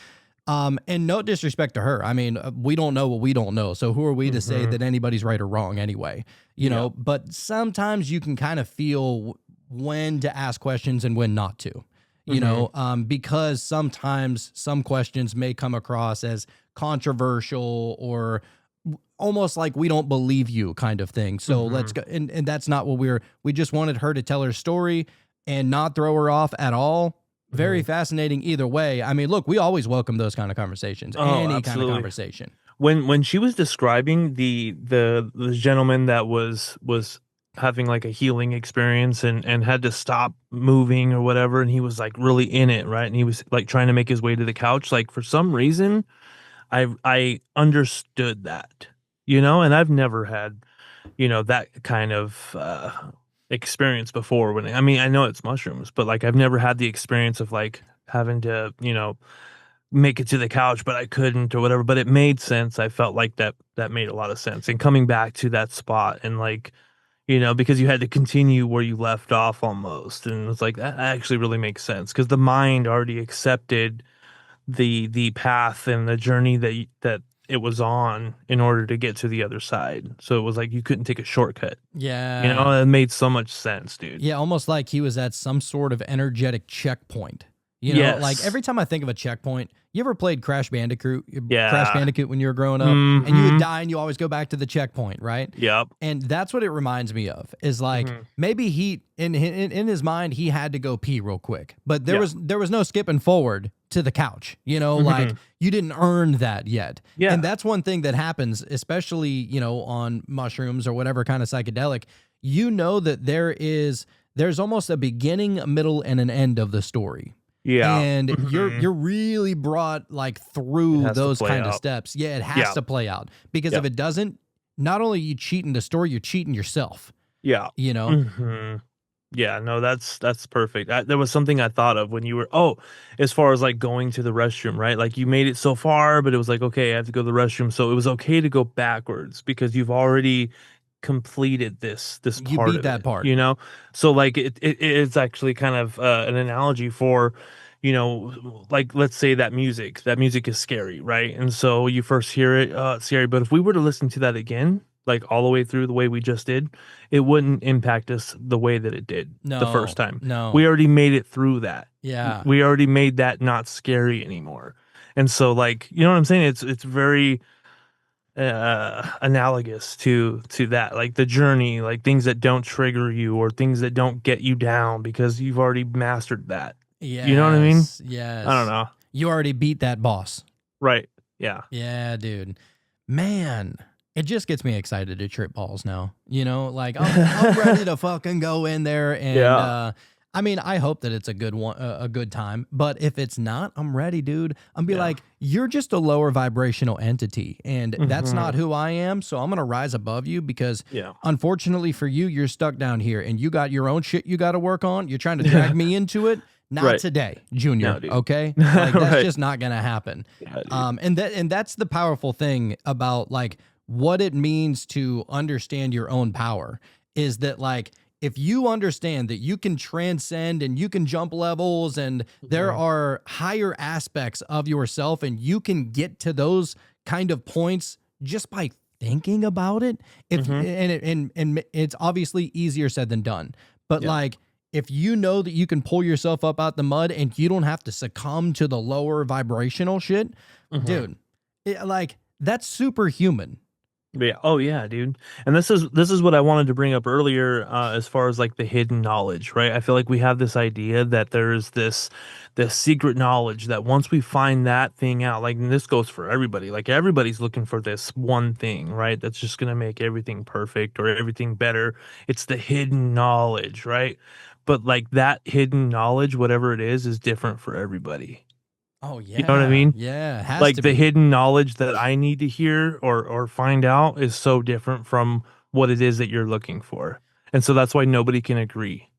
And no disrespect to her. I mean, we don't know what we don't know. So who are we to say that anybody's right or wrong anyway? You know, but sometimes you can kind of feel when to ask questions and when not to. You know, because sometimes some questions may come across as controversial or almost like we don't believe you kind of thing. So let's go. And that's not what we just wanted her to tell her story and not throw her off at all. Very fascinating either way. I mean, look, we always welcome those kind of conversations, any kind of conversation. When she was describing the gentleman that was having like a healing experience and had to stop moving or whatever, and he was like really in it, right? And he was like trying to make his way to the couch. Like for some reason, I understood that, you know, and I've never had, you know, that kind of experience before. I mean, I know it's mushrooms, but like I've never had the experience of like having to, you know, make it to the couch, but I couldn't or whatever. But it made sense. I felt like that made a lot of sense. And coming back to that spot and like, you know, because you had to continue where you left off almost. And it's like, that actually really makes sense because the mind already accepted the path and the journey that it was on in order to get to the other side. So it was like you couldn't take a shortcut. Yeah. You know, it made so much sense, dude. Yeah, almost like he was at some sort of energetic checkpoint. You know, Yes. like every time I think of a checkpoint, you ever played Crash Bandicoot? Yeah. Crash Bandicoot when you were growing up, and you would die and you always go back to the checkpoint, right? Yep. And that's what it reminds me of. Is like maybe he in his mind he had to go pee real quick, but there was no skipping forward to the couch. You know, like you didn't earn that yet. Yeah. And that's one thing that happens, especially you know on mushrooms or whatever kind of psychedelic. You know that there's almost a beginning, a middle, and an end of the story. Yeah. And you're really brought like through those kind of out. steps. Yeah, it has to play out. Because if it doesn't, not only you cheating the story, you're cheating yourself. Yeah. You know? Mm-hmm. Yeah, no, that's perfect. There was something I thought of when you were, as far as like going to the restroom, right? Like you made it so far, but it was like, okay, I have to go to the restroom. So it was okay to go backwards because you've already completed this You part beat of that it, part. you know? So like it's actually kind of an analogy for, you know, like let's say that music is scary, right? And so you first hear it, it's scary, but if we were to listen to that again, like all the way through the way we just did, it wouldn't impact us the way that it did the first time. No. We already made it through that. Yeah. We already made that not scary anymore. And so like, you know what I'm saying? It's very analogous to that, like the journey, like things that don't trigger you or things that don't get you down because you've already mastered that. Yes, You know what I mean? Yes. I don't know. You already beat that boss. Right. Yeah. Yeah, dude. Man, it just gets me excited to trip balls now. You know, like I'm ready to fucking go in there and I mean, I hope that it's a good one, a good time. But if it's not, I'm ready, dude. I'm be like, you're just a lower vibrational entity, and that's not who I am. So I'm gonna rise above you because, unfortunately for you, you're stuck down here, and you got your own shit you got to work on. You're trying to drag me into it. Not today, Junior. No, okay, like that's just not gonna happen. Yeah, and that's the powerful thing about like what it means to understand your own power is that like. If you understand that you can transcend and you can jump levels and there are higher aspects of yourself and you can get to those kind of points just by thinking about it, and it's obviously easier said than done. But like if you know that you can pull yourself up out the mud and you don't have to succumb to the lower vibrational shit, dude, like that's superhuman. Yeah. Oh yeah, dude. And this is what I wanted to bring up earlier, as far as like the hidden knowledge, right? I feel like we have this idea that there's this secret knowledge that once we find that thing out, like, and this goes for everybody, like everybody's looking for this one thing, right? That's just gonna make everything perfect or everything better. It's the hidden knowledge, right? But like that hidden knowledge, whatever it is different for everybody. Oh You know what I mean? yeah, it has Like to the be. hidden knowledge that I need to hear or find out is so different from what it is that you're looking for. And so that's why nobody can agree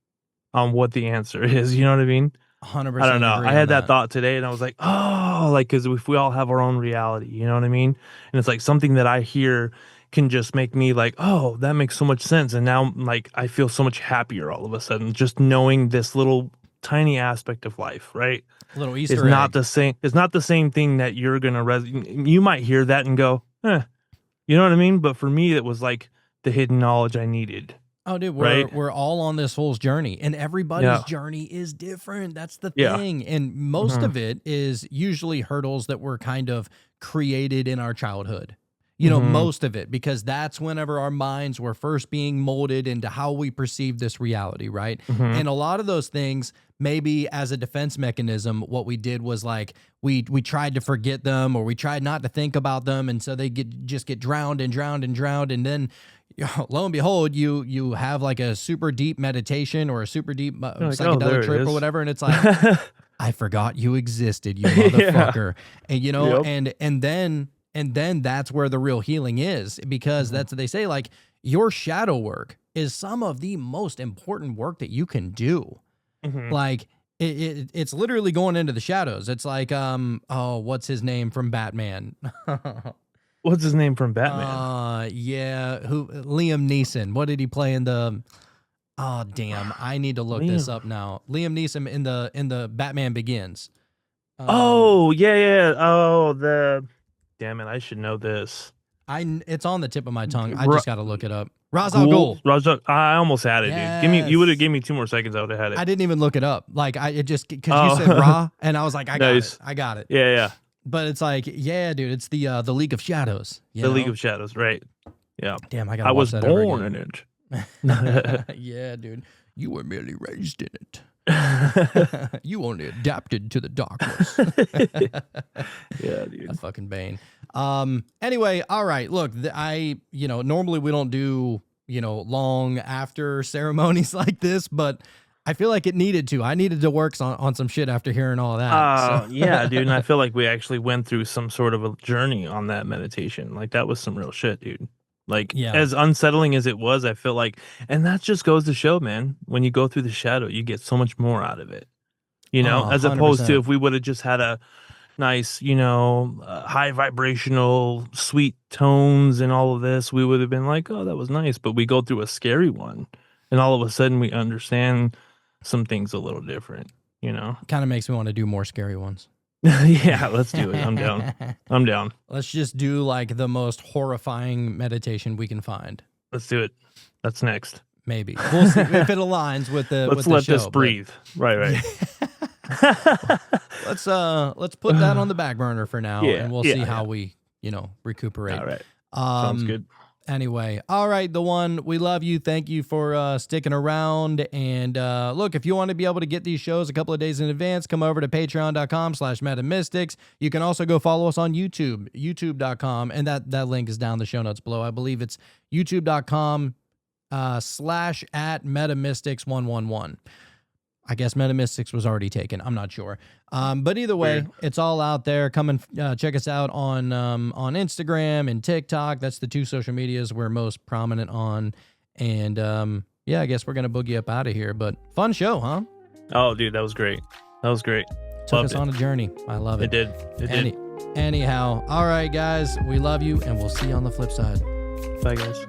on what the answer is. You know what I mean? I don't 100% know. agree I on had that that. thought today and I was like, oh, like, because if we all have our own reality, you know what I mean? And it's like something that I hear can just make me like, oh, that makes so much sense. And now, like, I feel so much happier all of a sudden just knowing this little tiny aspect of life, right? Little It's Easter not egg. the same. It's not the same thing that you're gonna you might hear that and go, you know what I mean? But for me, it was like the hidden knowledge I needed. Oh, dude, we're Right? we're all on this fool's journey, and everybody's Yeah. journey is different. That's the Yeah. thing, and most Mhm. of it is usually hurdles that were kind of created in our childhood. Mhm. Most of it, because that's whenever our minds were first being molded into how we perceive this reality, right? Mhm. And a lot of those things, maybe as a defense mechanism, what we did was like we tried to forget them, or we tried not to think about them, and so they just get drowned and drowned and drowned, and then lo and behold, you have like a super deep meditation or a super deep You're like, oh, psychedelic there it trip or is. whatever, and it's like, I forgot you existed, you Yeah. motherfucker. And Yep. and then that's where the real healing is, because Mhm. that's what they say, like, your shadow work is some of the most important work that you can do. Mhm. Like it's literally going into the shadows. It's like oh, what's his name from Batman? What's his name from Batman? Yeah, who Liam Neeson. What did he play in the Oh, damn. I need to look this Liam. up now. Liam Neeson in the Batman Begins. Oh, yeah, yeah. Oh, damn it, I should know this. It's on the tip of my tongue. I Ra- just got to look it up. Ra's al Ghul. Raja, I almost had it, dude. You would have Yes. given me 2 more seconds, I would have had it. I didn't even look it up. Like it just because Oh. you said Ra, and I was like, I got Nice. it. I got it. Yeah, yeah. But it's like, yeah, dude, it's the League of Shadows. The League of Shadows, right? Yeah. Damn, I got. I was that born in it. Yeah, dude, you were merely raised in it. You only adapted to the darkness. Yeah, dude. That's fucking Bane. Anyway, all right. Look, normally we don't do, long after ceremonies like this, but I feel like it needed to. I needed to work on some shit after hearing all that. So. Yeah, dude. And I feel like we actually went through some sort of a journey on that meditation. Like that was some real shit, dude. Like Yeah. as unsettling as it was, I feel like, and that just goes to show, man, when you go through the shadow, you get so much more out of it, Oh, as opposed to 100%. if we would have just had a nice, high vibrational, sweet tones and all of this, we would have been like, oh, that was nice. But we go through a scary one and all of a sudden we understand some things a little different, Kind of makes me want to do more scary ones. Yeah, let's do it. I'm down. I'm down. Let's just do like the most horrifying meditation we can find. Let's do it. That's next. Maybe we'll see if it aligns with the. Let's with the let show, this but breathe. Right. Let's put that on the back burner for now, Yeah, and we'll yeah, see how yeah. we recuperate. All right. Sounds good. Anyway, all right, the one, we love you. Thank you for sticking around. And look, if you want to be able to get these shows a couple of days in advance, come over to patreon.com/metamystics. You can also go follow us on YouTube, youtube.com. And that link is down in the show notes below. I believe it's youtube.com /@metamystics111. I guess Metamystics was already taken. I'm not sure. But either way, Weird. it's all out there. Come and check us out on Instagram and TikTok. That's the 2 social medias we're most prominent on. And I guess we're going to boogie up out of here. But fun show, huh? Oh, dude, that was great. Took Took us on a journey. I love it. It did. Anyhow, all right, guys. We love you, and we'll see you on the flip side. Bye, guys.